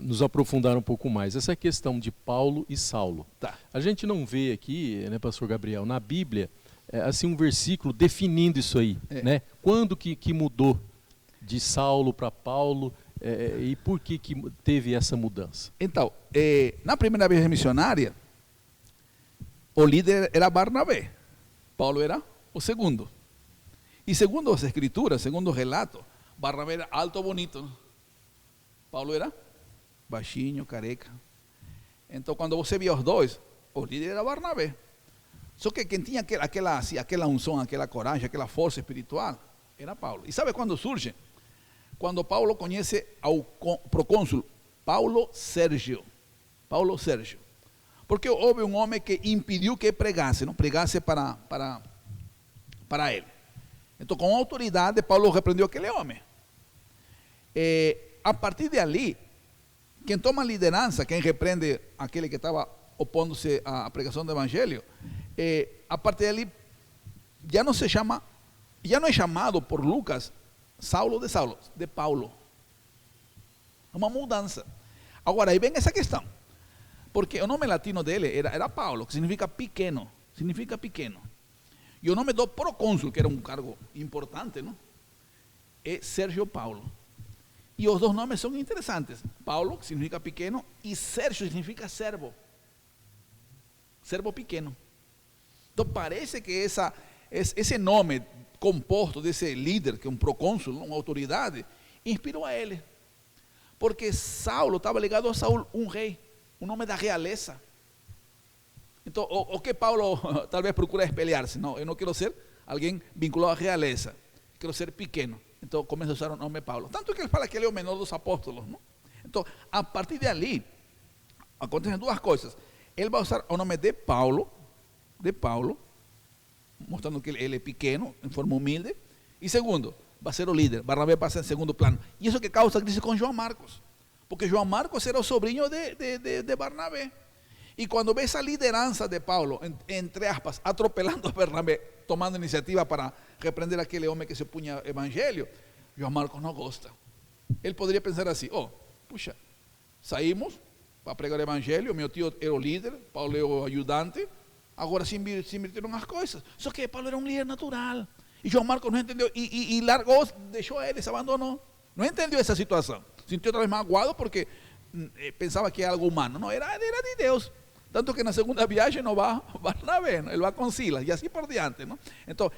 nos aprofundar um pouco mais. Essa questão de Paulo e Saulo. Tá. A gente não vê aqui, né, pastor Gabriel, na Bíblia, assim um versículo definindo isso aí, né? Quando que mudou de Saulo para Paulo, e por que teve essa mudança? Então, na primeira vez missionária, o líder era Barnabé, Paulo era o segundo. E segundo as escrituras, segundo o relato, Barnabé era alto, bonito, não? Paulo era baixinho, careca. Então, quando você via os dois, o líder era Barnabé. Só que quem tinha aquela unção, aquela coragem, aquela força espiritual, era Paulo. E sabe quando surge? Quando Paulo conhece ao procônsul Paulo Sérgio. Paulo Sérgio. Porque houve um homem que impediu que pregasse, não pregasse para ele. Então, com autoridade, Paulo repreendeu aquele homem. A partir de ali, quem toma liderança, quem repreende aquele que estava opondo-se à pregação do evangelho, a partir de ali já não é chamado por Lucas Saulo, de Paulo. É uma mudança. Agora, aí vem essa questão. Porque o nome latino dele era Paulo, que significa pequeno. Significa pequeno. E o nome do procônsul, que era um cargo importante, não? É Sérgio Paulo. E os dois nomes são interessantes. Paulo, que significa pequeno, e Sérgio significa servo. Servo pequeno. Então parece que esse nome composto desse líder, que é um procônsul, uma autoridade, inspirou a ele. Porque Saulo estava ligado a Saul, um rei, um nome da realeza. Então, o que Paulo talvez procura espelhar-se? Não, eu não quero ser alguém vinculado à realeza, quero ser pequeno. Então começa a usar o nome Paulo. Tanto que ele fala que ele é o menor dos apóstolos, não? Então, a partir de ali, acontecem duas coisas. Ele vai usar o nome de Paulo, mostrando que ele é pequeno, em forma humilde. E segundo, vai ser o líder. Barnabé passa em segundo plano. E isso que causa crise com João Marcos. Porque João Marcos era o sobrinho de Barnabé. E quando vê essa liderança de Paulo, entre aspas, atropelando a Barnabé, tomando iniciativa para repreender aquele homem que se punha evangelho, João Marcos não gosta. Ele poderia pensar assim, puxa, saímos para pregar o evangelho, meu tio era o líder, Paulo é o ajudante, agora se invirtieron as coisas. Só que Paulo era um líder natural. E João Marcos não entendeu, e largou, deixou ele, se abandonou. Não entendeu essa situação. Sentiu outra vez magoado porque pensava que era algo humano. Não, era de Deus. Tanto que na segunda viagem não vai Barnabé, ele vai com Silas, e assim por diante. Não? Então,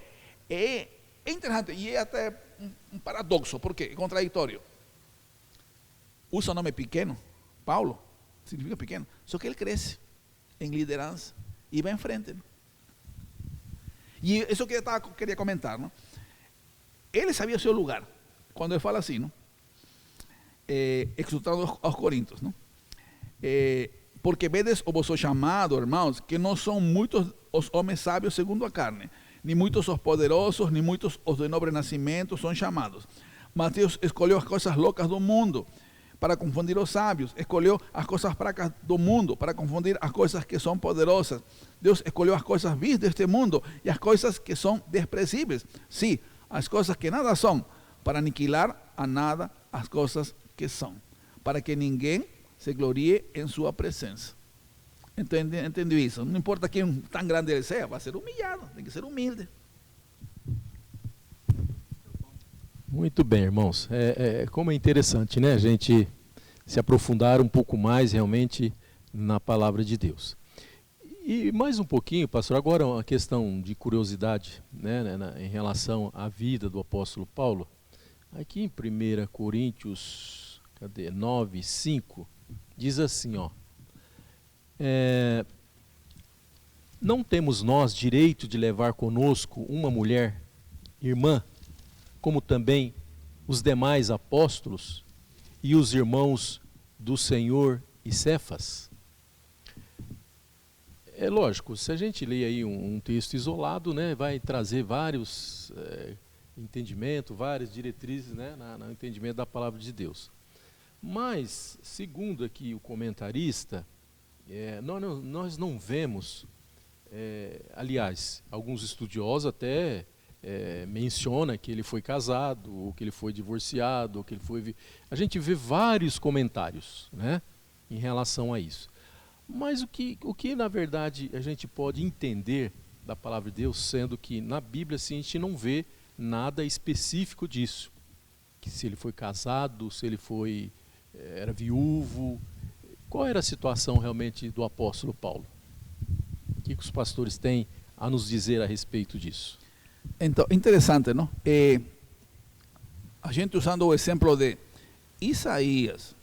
é interessante, e é até um paradoxo, porque é contraditório. Usa o nome pequeno, Paulo, significa pequeno, só que ele cresce em liderança, iba en frente, ¿no? Y eso que eu queria comentar, ¿no? Ele sabia o seu lugar. Quando ele fala assim, ¿no? Exultando aos Coríntios, ¿no? Porque vedes o vosso chamado, irmãos, que não são muitos os homens sábios segundo a carne, nem muitos os poderosos, nem muitos os de nobre nascimento são chamados. Mas Deus escolheu as coisas loucas do mundo para confundir os sábios. Escolheu as coisas fracas do mundo para confundir as coisas que são poderosas. Deus escolheu as coisas vis deste mundo e as coisas que são desprezíveis. Sim, as coisas que nada são, para aniquilar a nada as coisas que são, para que ninguém se glorie em sua presença. Entendeu isso? Não importa quem tão grande ele seja, vai ser humilhado, tem que ser humilde. Muito bem, irmãos. Como é interessante, né, a gente se aprofundar um pouco mais realmente na palavra de Deus. E mais um pouquinho, pastor, agora uma questão de curiosidade, né, em relação à vida do apóstolo Paulo. Aqui em 1 Coríntios 9, 5, diz assim, ó, não temos nós direito de levar conosco uma mulher, irmã, como também os demais apóstolos e os irmãos do Senhor e Cefas? É lógico, se a gente lê aí um texto isolado, né, vai trazer vários entendimentos, várias diretrizes, né, no entendimento da palavra de Deus. Mas, segundo aqui o comentarista, nós não vemos, aliás, alguns estudiosos até mencionam que ele foi casado, ou que ele foi divorciado, ou que ele foi... A gente vê vários comentários, né, em relação a isso. Mas o que na verdade a gente pode entender da palavra de Deus, sendo que na Bíblia assim, a gente não vê nada específico disso, que se ele foi casado, se ele era viúvo, qual era a situação realmente do apóstolo Paulo? O que os pastores têm a nos dizer a respeito disso? Então, interessante, não? A gente usando o exemplo de Isaías,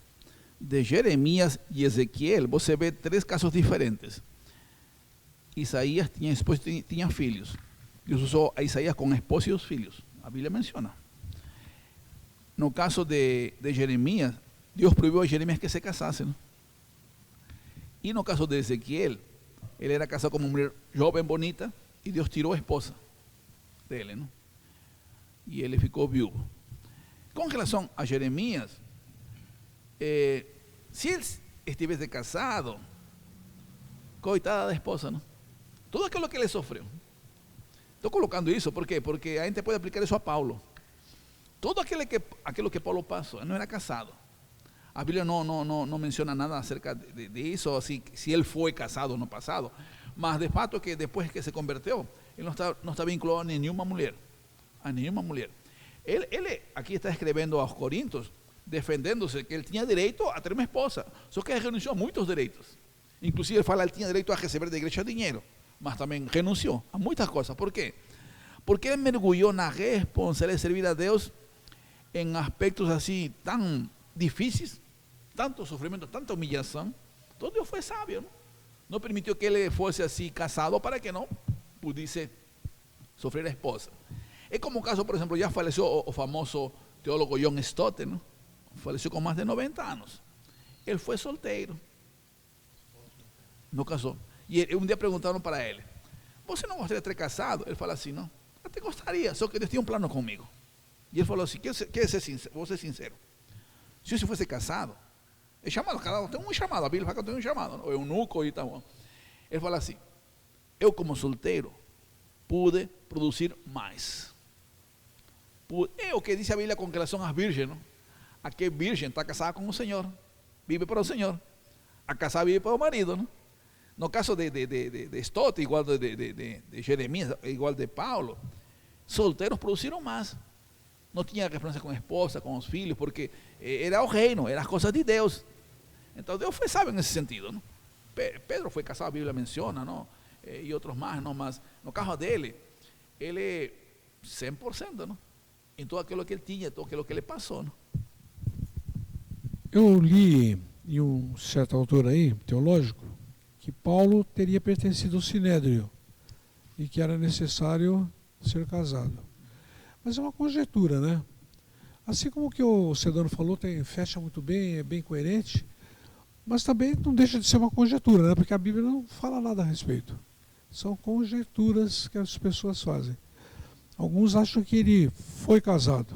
de Jeremias e Ezequiel, você vê 3 casos diferentes. Isaías tinha esposa e tinha filhos. Deus usou a Isaías com a esposa e os filhos. A Bíblia menciona. No caso de Jeremias, Deus proibiu a Jeremias que se casasse, não? E no caso de Ezequiel, ele era casado com uma mulher jovem, bonita, e Deus tirou a esposa dele, não? E ele ficou viúvo. Com relação a Jeremias, se ele estivesse casado, coitada da esposa, não? Tudo aquilo que ele sofreu. Estou colocando isso, ¿por quê? Porque a gente pode aplicar isso a Paulo. Todo aquilo que Paulo passou, ele não era casado. A Bíblia não menciona nada acerca de isso, se ele foi casado no passado, mas de fato que depois que se converteu, ele não está vinculado a nenhuma mulher. A nenhuma mulher. Ele aqui está escrevendo aos Coríntios, defendendo-se que ele tinha direito a ter uma esposa, só que ele renunciou a muitos direitos. Inclusive ele fala que ele tinha direito a receber da igreja dinheiro, mas também renunciou a muitas coisas. ¿Por quê? Porque ele mergulhou na responsabilidade de servir a Deus em aspectos assim tão difíceis, tanto sofrimento, tanta humilhação. Então Deus foi sábio, não permitiu que ele fosse assim casado para que não pudesse sofrer a esposa. É como o caso, por exemplo, já faleceu o famoso teólogo John Stott, não? Faleceu com mais de 90 anos. Ele foi solteiro, não casou. E um dia perguntaram para ele: você não gostaria de ter casado? Ele falou assim: não, até gostaria, só que Deus tinha um plano comigo. E ele falou assim: vou ser sincero, se eu fosse casado, é chamado, cada um tem um chamado, a Bíblia fala que tem um chamado, não? É um nuco e tal. Ele falou assim: eu como solteiro pude produzir mais. É o que diz a Bíblia com relação às virgens, não? Aqui virgem está casada com o Senhor, vive para o Senhor. A casada vive para o marido, não? No caso de Stott, igual de Jeremias, igual de Paulo, solteiros produziram mais. Não tinha referência com a esposa, com os filhos, porque era o reino, eram as coisas de Deus. Então Deus foi sábio nesse sentido, não? Pedro foi casado, a Bíblia menciona, não? E outros mais, não? Mas no caso dele, ele 100%, não? Em tudo aquilo que ele tinha, tudo aquilo que ele passou, não? Eu li em um certo autor aí, teológico, que Paulo teria pertencido ao Sinédrio e que era necessário ser casado. Mas é uma conjectura, né? Assim como o que o Sedano falou, fecha muito bem, é bem coerente, mas também não deixa de ser uma conjectura, né? Porque a Bíblia não fala nada a respeito. São conjecturas que as pessoas fazem. Alguns acham que ele foi casado,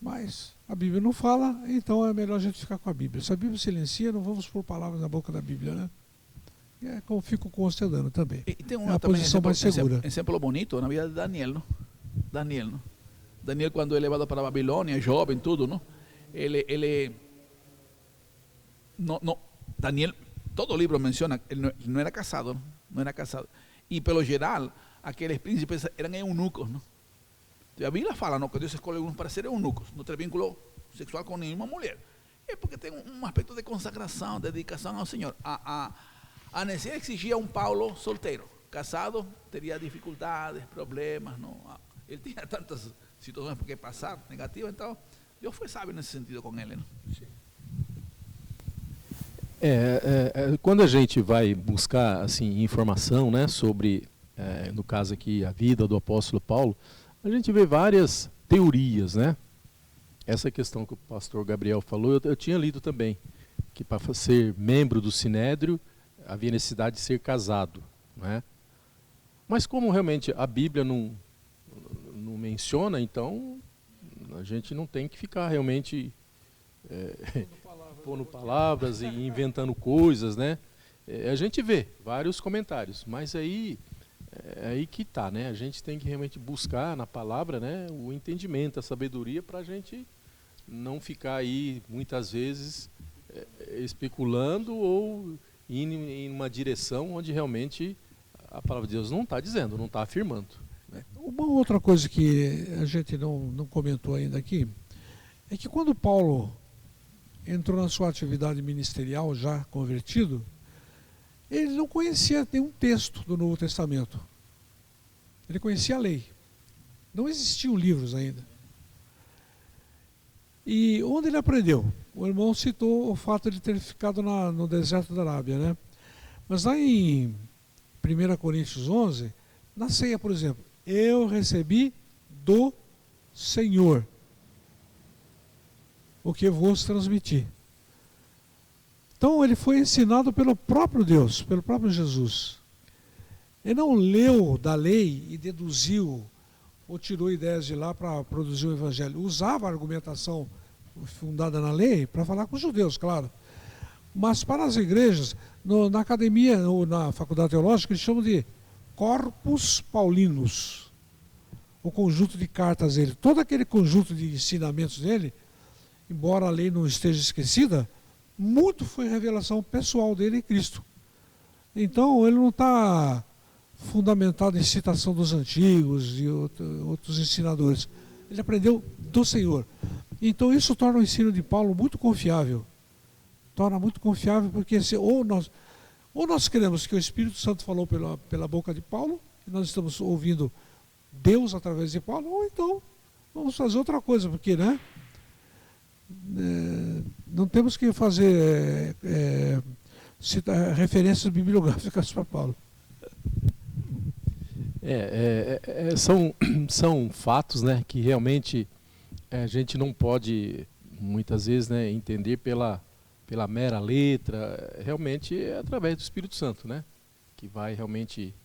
mas a Bíblia não fala, então é melhor a gente ficar com a Bíblia. Se a Bíblia silencia, não vamos pôr palavras na boca da Bíblia, né? É como fico com o Sedano também. E tem É a posição mais segura. exemplo bonito na vida de Daniel, não? Daniel, não? Daniel, quando é levado para a Babilônia, jovem, tudo, não? Daniel, todo o livro menciona, ele não era casado, não? Não era casado. E pelo geral, aqueles príncipes eram eunucos, não? A Bíblia fala, não, que Deus escolhe alguns para ser eunucos, não tem vínculo sexual com nenhuma mulher. É porque tem um aspecto de consagração, de dedicação ao Senhor. A necessidade exigia um Paulo solteiro. Casado, teria dificuldades, problemas, não? Ele tinha tantas situações por que passar, negativas, então Deus foi sábio nesse sentido com ele, não? Quando a gente vai buscar assim, informação, né, sobre, no caso aqui, a vida do apóstolo Paulo, a gente vê várias teorias, né? Essa questão que o pastor Gabriel falou, eu tinha lido também, que para ser membro do Sinédrio havia necessidade de ser casado, né? Mas como realmente a Bíblia não menciona, então a gente não tem que ficar realmente pondo palavras e inventando coisas, né? A gente vê vários comentários, mas aí é aí que está, né? A gente tem que realmente buscar na palavra, né, o entendimento, a sabedoria, para a gente não ficar aí muitas vezes especulando ou indo em uma direção onde realmente a palavra de Deus não está dizendo, não está afirmando, né? Uma outra coisa que a gente não comentou ainda aqui é que quando Paulo entrou na sua atividade ministerial já convertido, ele não conhecia nenhum texto do Novo Testamento. Ele conhecia a lei. Não existiam livros ainda. E onde ele aprendeu? O irmão citou o fato de ter ficado no deserto da Arábia, né? Mas lá em 1 Coríntios 11, na ceia, por exemplo, eu recebi do Senhor o que vos transmiti. Então ele foi ensinado pelo próprio Deus, pelo próprio Jesus. Ele não leu da lei e deduziu ou tirou ideias de lá para produzir o evangelho. Usava a argumentação fundada na lei para falar com os judeus, claro. Mas para as igrejas, na academia ou na faculdade teológica, eles chamam de corpus paulinos. O conjunto de cartas dele. Todo aquele conjunto de ensinamentos dele, embora a lei não esteja esquecida, muito foi revelação pessoal dele em Cristo. Então ele não está fundamentado em citação dos antigos e outros ensinadores. Ele aprendeu do Senhor. Então isso torna o ensino de Paulo muito confiável. Torna muito confiável porque ou nós queremos que o Espírito Santo falou pela boca de Paulo, e nós estamos ouvindo Deus através de Paulo, ou então vamos fazer outra coisa, porque, né? Não temos que fazer citar referências bibliográficas para Paulo. São fatos, né, que realmente a gente não pode muitas vezes, né, entender pela mera letra. Realmente é através do Espírito Santo, né, que vai realmente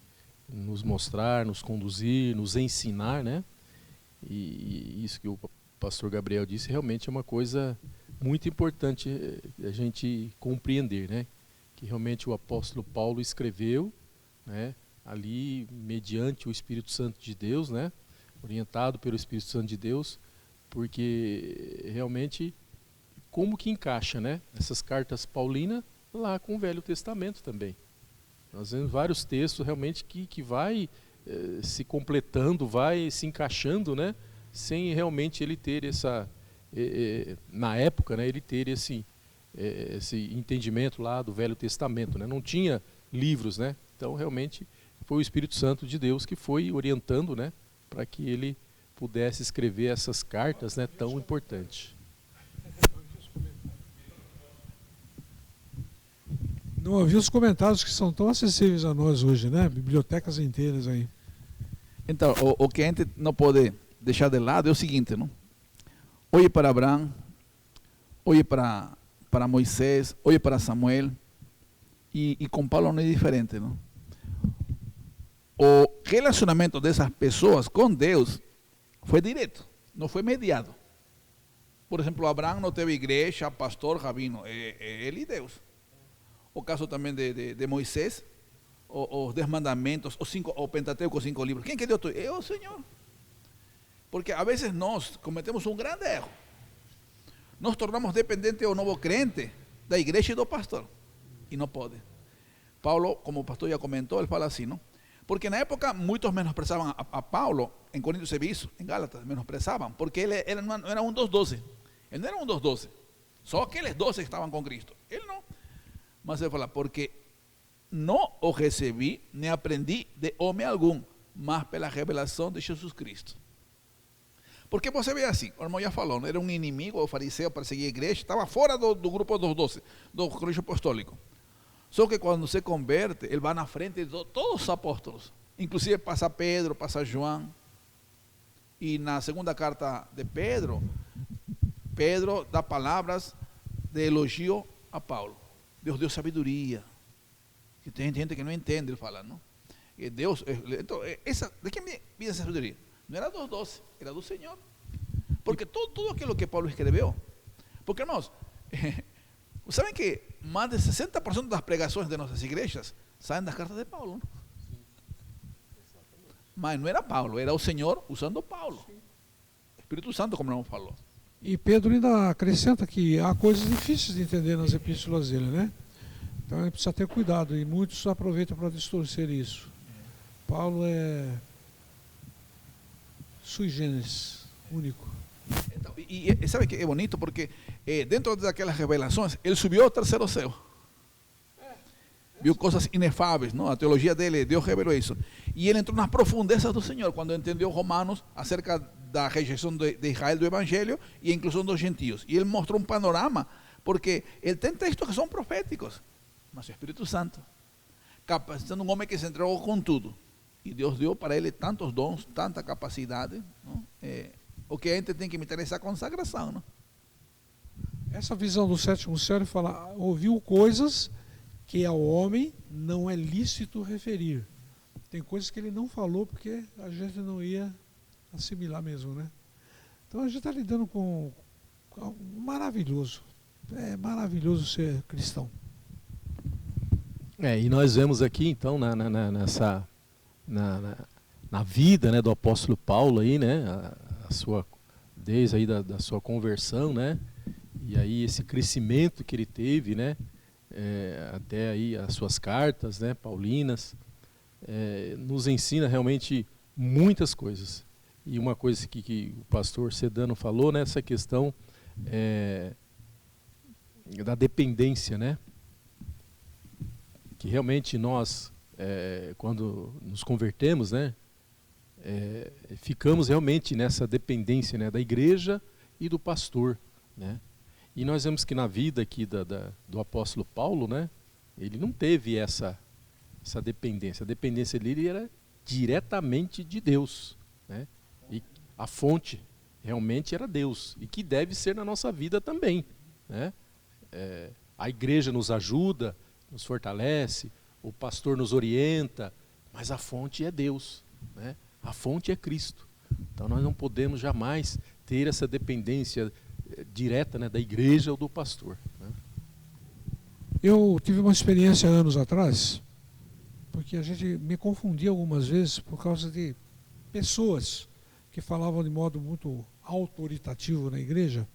nos mostrar, nos conduzir, nos ensinar, né? E isso que o pastor Gabriel disse realmente é uma coisa muito importante a gente compreender, né? Que realmente o apóstolo Paulo escreveu, né, ali mediante o Espírito Santo de Deus, né, orientado pelo Espírito Santo de Deus, porque realmente como que encaixa, né, essas cartas paulinas lá com o Velho Testamento também. Nós vemos vários textos realmente que vai se completando, vai se encaixando, né, sem realmente ele ter essa, na época, né, ele ter esse entendimento lá do Velho Testamento, né, não tinha livros, né, então realmente foi o Espírito Santo de Deus que foi orientando, né, para que ele pudesse escrever essas cartas, né, tão importantes. Não havia os comentários que são tão acessíveis a nós hoje, né? Bibliotecas inteiras aí. Então, o que a gente não pode deixar de lado é o seguinte, não? Olhe para Abraão, olhe para Moisés, olhe para Samuel, e com Paulo não é diferente, não? O relacionamento dessas pessoas com Deus foi direto, não foi mediado. Por exemplo, Abraão não teve igreja, pastor, rabino, ele e Deus. O caso também de Moisés, os 10 mandamentos, o Pentateuco, os 5 livros. Quem que deu tudo? É o Senhor. Porque a vezes nós cometemos um grande erro. Nos tornamos dependentes do novo crente, da igreja e do pastor. E não pode. Paulo, como o pastor já comentou, ele fala assim, não? Porque na época muitos menosprezavam a Paulo, em Coríntios se vê isso, em Gálatas menosprezavam, porque ele não era um dos 12. Ele não era um dos 12. Só aqueles 12 que estavam com Cristo. Ele não. Mas ele fala, porque não o recebi, nem aprendi de homem algum, mas pela revelação de Jesus Cristo. Porque você vê assim, o irmão já falou, não era um inimigo, o fariseu, perseguia a igreja, estava fora do grupo dos 12, do colégio apostólico. Só que quando se converte, ele vai na frente de todos os apóstolos. Inclusive passa Pedro, passa João. E na segunda carta de Pedro, Pedro dá palavras de elogio a Paulo. Deus deu sabedoria. E tem gente que não entende, ele fala, não? E Deus, então, de quem vinha essa sabedoria? Não era dos 12, era do Senhor. Porque tudo aquilo que Paulo escreveu. Porque, irmãos, sabem que mais de 60% das pregações de nossas igrejas saem das cartas de Paulo, não? Mas não era Paulo, era o Senhor usando Paulo. O Espírito Santo, como não falou. E Pedro ainda acrescenta que há coisas difíceis de entender nas epístolas dele, né? Então ele precisa ter cuidado, e muitos aproveitam para distorcer isso. Paulo é sui generis, único. Então, e sabe que é bonito, porque dentro daquelas revelações, ele subiu ao terceiro céu. Viu coisas inefáveis, não? A teologia dele, Deus revelou isso. E ele entrou nas profundezas do Senhor, quando entendeu Romanos acerca da rejeição de Israel do Evangelho e a inclusão dos gentios. E ele mostrou um panorama, porque ele tem textos que são proféticos, mas o Espírito Santo, capacitando um homem que se entregou com tudo. E Deus deu para ele tantos dons, tanta capacidade, não? O que a gente tem que imitar é essa consagração, não? Essa visão do sétimo céu, ele fala, ouviu coisas que ao homem não é lícito referir. Tem coisas que ele não falou porque a gente não ia assimilar mesmo, né? Então a gente está lidando com maravilhoso. É maravilhoso ser cristão. E nós vemos aqui então na vida, né, do apóstolo Paulo aí, né, desde aí da sua conversão, né, e aí esse crescimento que ele teve, né, até aí as suas cartas, né, paulinas, nos ensina realmente muitas coisas. E uma coisa que o pastor Sedano falou, né, essa questão da dependência, né, que realmente nós, quando nos convertemos, né, ficamos realmente nessa dependência, né, da igreja e do pastor, né. E nós vemos que na vida aqui do apóstolo Paulo, né, ele não teve essa dependência. A dependência dele era diretamente de Deus, né, e a fonte realmente era Deus, e que deve ser na nossa vida também, né. A igreja nos ajuda, nos fortalece, o pastor nos orienta, mas a fonte é Deus, né? A fonte é Cristo. Então nós não podemos jamais ter essa dependência direta, né, da igreja ou do pastor, né? Eu tive uma experiência anos atrás, porque a gente me confundia algumas vezes por causa de pessoas que falavam de modo muito autoritativo na igreja.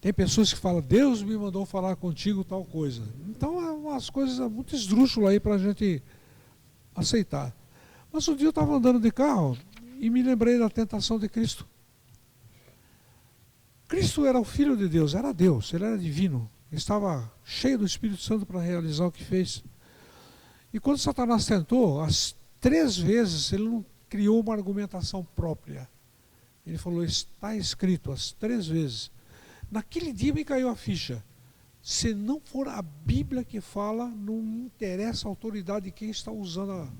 Tem pessoas que falam, Deus me mandou falar contigo tal coisa. Então é umas coisas muito esdrúxulas aí para a gente aceitar. Mas um dia eu estava andando de carro e me lembrei da tentação de Cristo. Cristo era o Filho de Deus, era Deus, ele era divino. Ele estava cheio do Espírito Santo para realizar o que fez. E quando Satanás tentou, as 3 vezes ele não criou uma argumentação própria. Ele falou, está escrito as 3 vezes. Naquele dia me caiu a ficha. Se não for a Bíblia que fala, não interessa a autoridade de quem está usando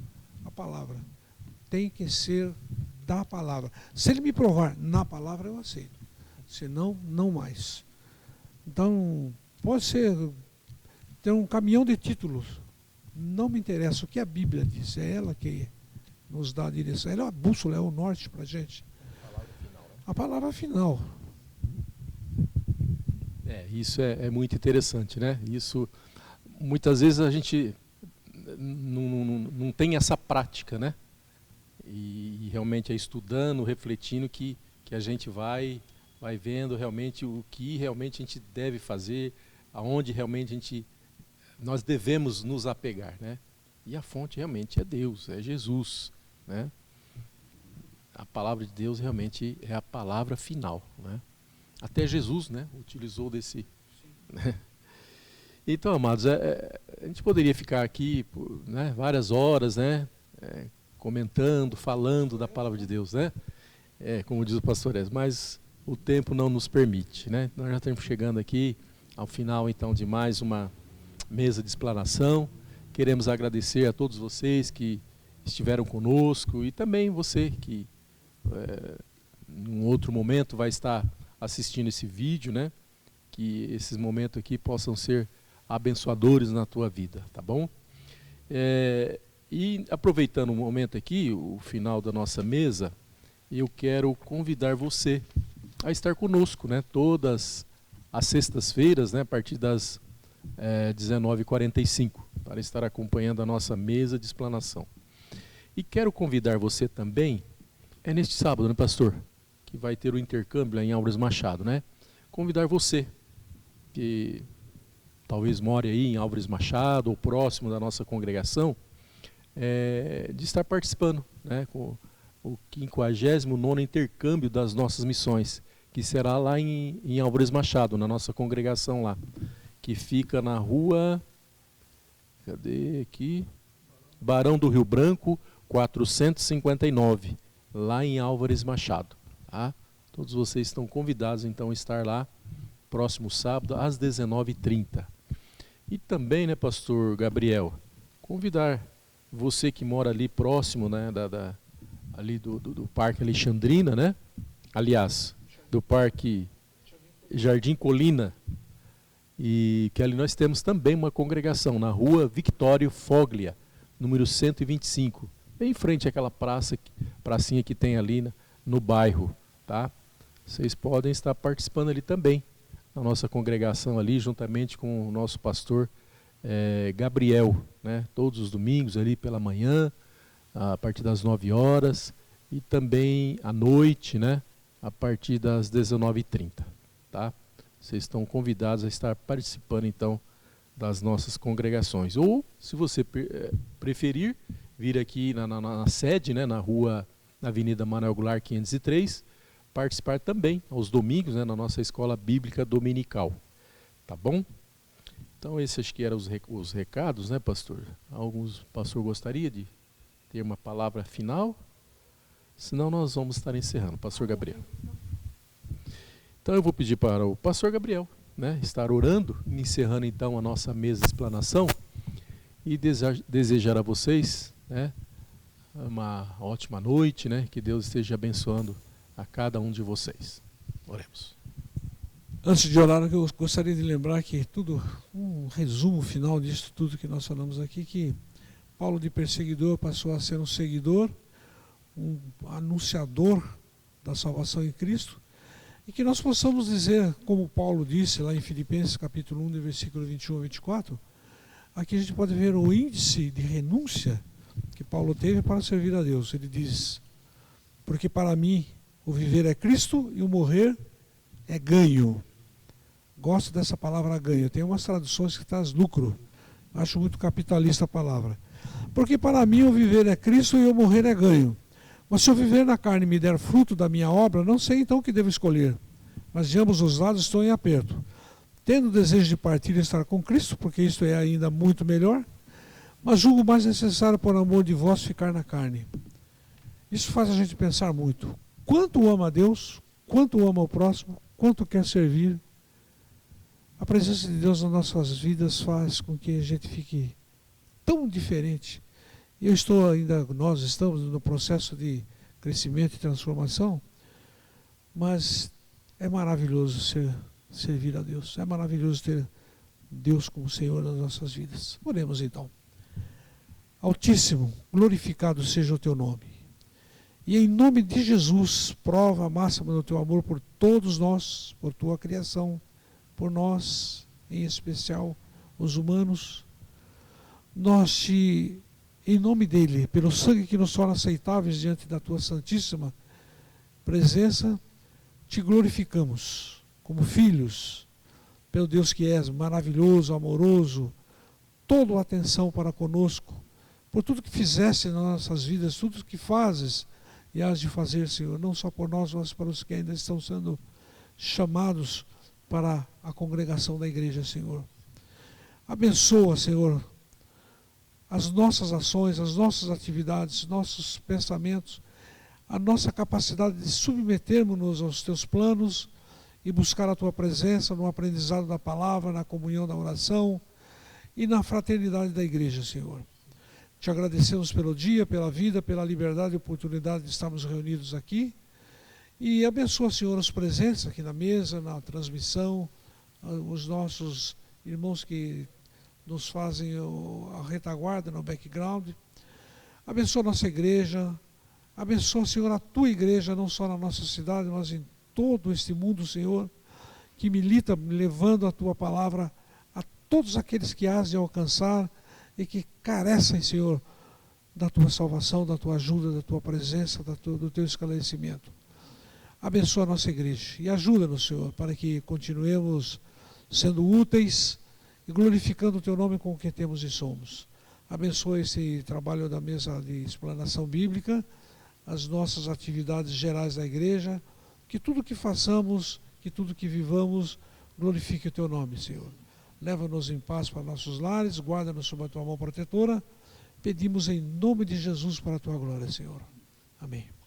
a palavra. Tem que ser da palavra. Se ele me provar na palavra, eu aceito. Senão, não mais. Então, pode ser ter um caminhão de títulos. Não me interessa o que a Bíblia diz. É ela que nos dá a direção. Ela é a bússola, é o norte para a gente. A palavra final. Isso é muito interessante, né? Isso, muitas vezes a gente não tem essa prática, né? E realmente é estudando, refletindo que a gente vai vendo realmente o que realmente a gente deve fazer, aonde realmente nós devemos nos apegar, né? E a fonte realmente é Deus, é Jesus, né? A palavra de Deus realmente é a palavra final, né? Até Jesus, né, utilizou desse... Né? Então, amados, a gente poderia ficar aqui por, né, várias horas, né, comentando, falando da palavra de Deus, né? Como diz o pastor Ez, mas o tempo não nos permite, né? Nós já estamos chegando aqui ao final, então, de mais uma mesa de explanação. Queremos agradecer a todos vocês que estiveram conosco e também você que, em outro momento, vai estar assistindo esse vídeo, né? Que esses momentos aqui possam ser abençoadores na tua vida, tá bom? E aproveitando o momento aqui, o final da nossa mesa, eu quero convidar você a estar conosco, né? Todas as sextas-feiras, né? A partir das 19h45, para estar acompanhando a nossa mesa de explanação. E quero convidar você também, neste sábado, né, pastor? Que vai ter o intercâmbio lá em Álvares Machado, né? Convidar você, que talvez more aí em Álvares Machado ou próximo da nossa congregação, de estar participando, né, com o 59º intercâmbio das nossas missões, que será lá em Álvares Machado, na nossa congregação lá, que fica na rua, cadê aqui? Barão do Rio Branco, 459, lá em Álvares Machado. Tá? Todos vocês estão convidados então a estar lá próximo sábado às 19h30. E também, né, pastor Gabriel, convidar você que mora ali próximo, né, ali do Parque Alexandrina, né? Aliás, do Parque Jardim Colina, e que ali nós temos também uma congregação na rua Victório Foglia, número 125, bem em frente àquela pracinha que tem ali no bairro. Tá? Vocês podem estar participando ali também, na nossa congregação ali, juntamente com o nosso pastor Gabriel, né? Todos os domingos ali pela manhã, a partir das 9 horas, e também à noite, né? A partir das 19h30. Tá? Vocês estão convidados a estar participando então das nossas congregações. Ou, se você preferir, vir aqui na sede, né? Na Avenida Manuel Goulart 503, participar também aos domingos, né, na nossa escola bíblica dominical. Tá bom? Então esses acho que eram os recados, né, pastor? O pastor gostaria de ter uma palavra final? Senão nós vamos estar encerrando. Pastor Gabriel. Então eu vou pedir para o pastor Gabriel, né, estar orando, encerrando então a nossa mesa de explanação, e desejar a vocês, né, uma ótima noite, né? Que Deus esteja abençoando a cada um de vocês. Oremos. Antes de orar, eu gostaria de lembrar que um resumo final disso tudo que nós falamos aqui, que Paulo de perseguidor passou a ser um seguidor, um anunciador da salvação em Cristo, e que nós possamos dizer, como Paulo disse lá em Filipenses capítulo 1, versículo 21 a 24, aqui a gente pode ver o índice de renúncia que Paulo teve para servir a Deus. Ele diz: porque para mim o viver é Cristo e o morrer é ganho. Gosto dessa palavra ganho. Tem umas traduções que traz lucro. Acho muito capitalista a palavra. Porque para mim o viver é Cristo e o morrer é ganho. Mas se eu viver na carne e me der fruto da minha obra, não sei então o que devo escolher. Mas de ambos os lados estou em aperto. Tendo o desejo de partir e estar com Cristo, porque isto é ainda muito melhor, mas julgo mais necessário, por amor de vós, ficar na carne. Isso faz a gente pensar muito. Quanto ama a Deus, quanto ama o próximo, quanto quer servir A presença de Deus nas nossas vidas faz com que a gente fique tão diferente. Nós estamos no processo de crescimento e transformação, mas é maravilhoso servir a Deus. É maravilhoso ter Deus como Senhor nas nossas vidas. Oremos então. Altíssimo, glorificado seja o teu nome. E em nome de Jesus, prova a máxima do teu amor por todos nós, por tua criação, por nós, em especial os humanos. Em nome dele, pelo sangue que nos torna aceitáveis diante da tua santíssima presença, te glorificamos como filhos, pelo Deus que és maravilhoso, amoroso, toda a atenção para conosco, por tudo que fizeste nas nossas vidas, tudo que fazes e has de fazer, Senhor, não só por nós, mas para os que ainda estão sendo chamados para a congregação da igreja, Senhor. Abençoa, Senhor, as nossas ações, as nossas atividades, nossos pensamentos, a nossa capacidade de submetermos-nos aos teus planos e buscar a tua presença no aprendizado da palavra, na comunhão da oração e na fraternidade da igreja, Senhor. Te agradecemos pelo dia, pela vida, pela liberdade e oportunidade de estarmos reunidos aqui. E abençoa, Senhor, os presentes aqui na mesa, na transmissão, os nossos irmãos que nos fazem a retaguarda no background. Abençoa a nossa igreja. Abençoa, Senhor, a tua igreja, não só na nossa cidade, mas em todo este mundo, Senhor, que milita levando a tua palavra a todos aqueles que has de alcançar e que carecem, Senhor, da tua salvação, da tua ajuda, da tua presença, do teu esclarecimento. Abençoa a nossa igreja e ajuda-nos, Senhor, para que continuemos sendo úteis e glorificando o teu nome com o que temos e somos. Abençoa esse trabalho da mesa de explanação bíblica, as nossas atividades gerais da igreja, que tudo que façamos, que tudo que vivamos, glorifique o teu nome, Senhor. Leva-nos em paz para nossos lares, guarda-nos sob a tua mão protetora. Pedimos em nome de Jesus para a tua glória, Senhor. Amém.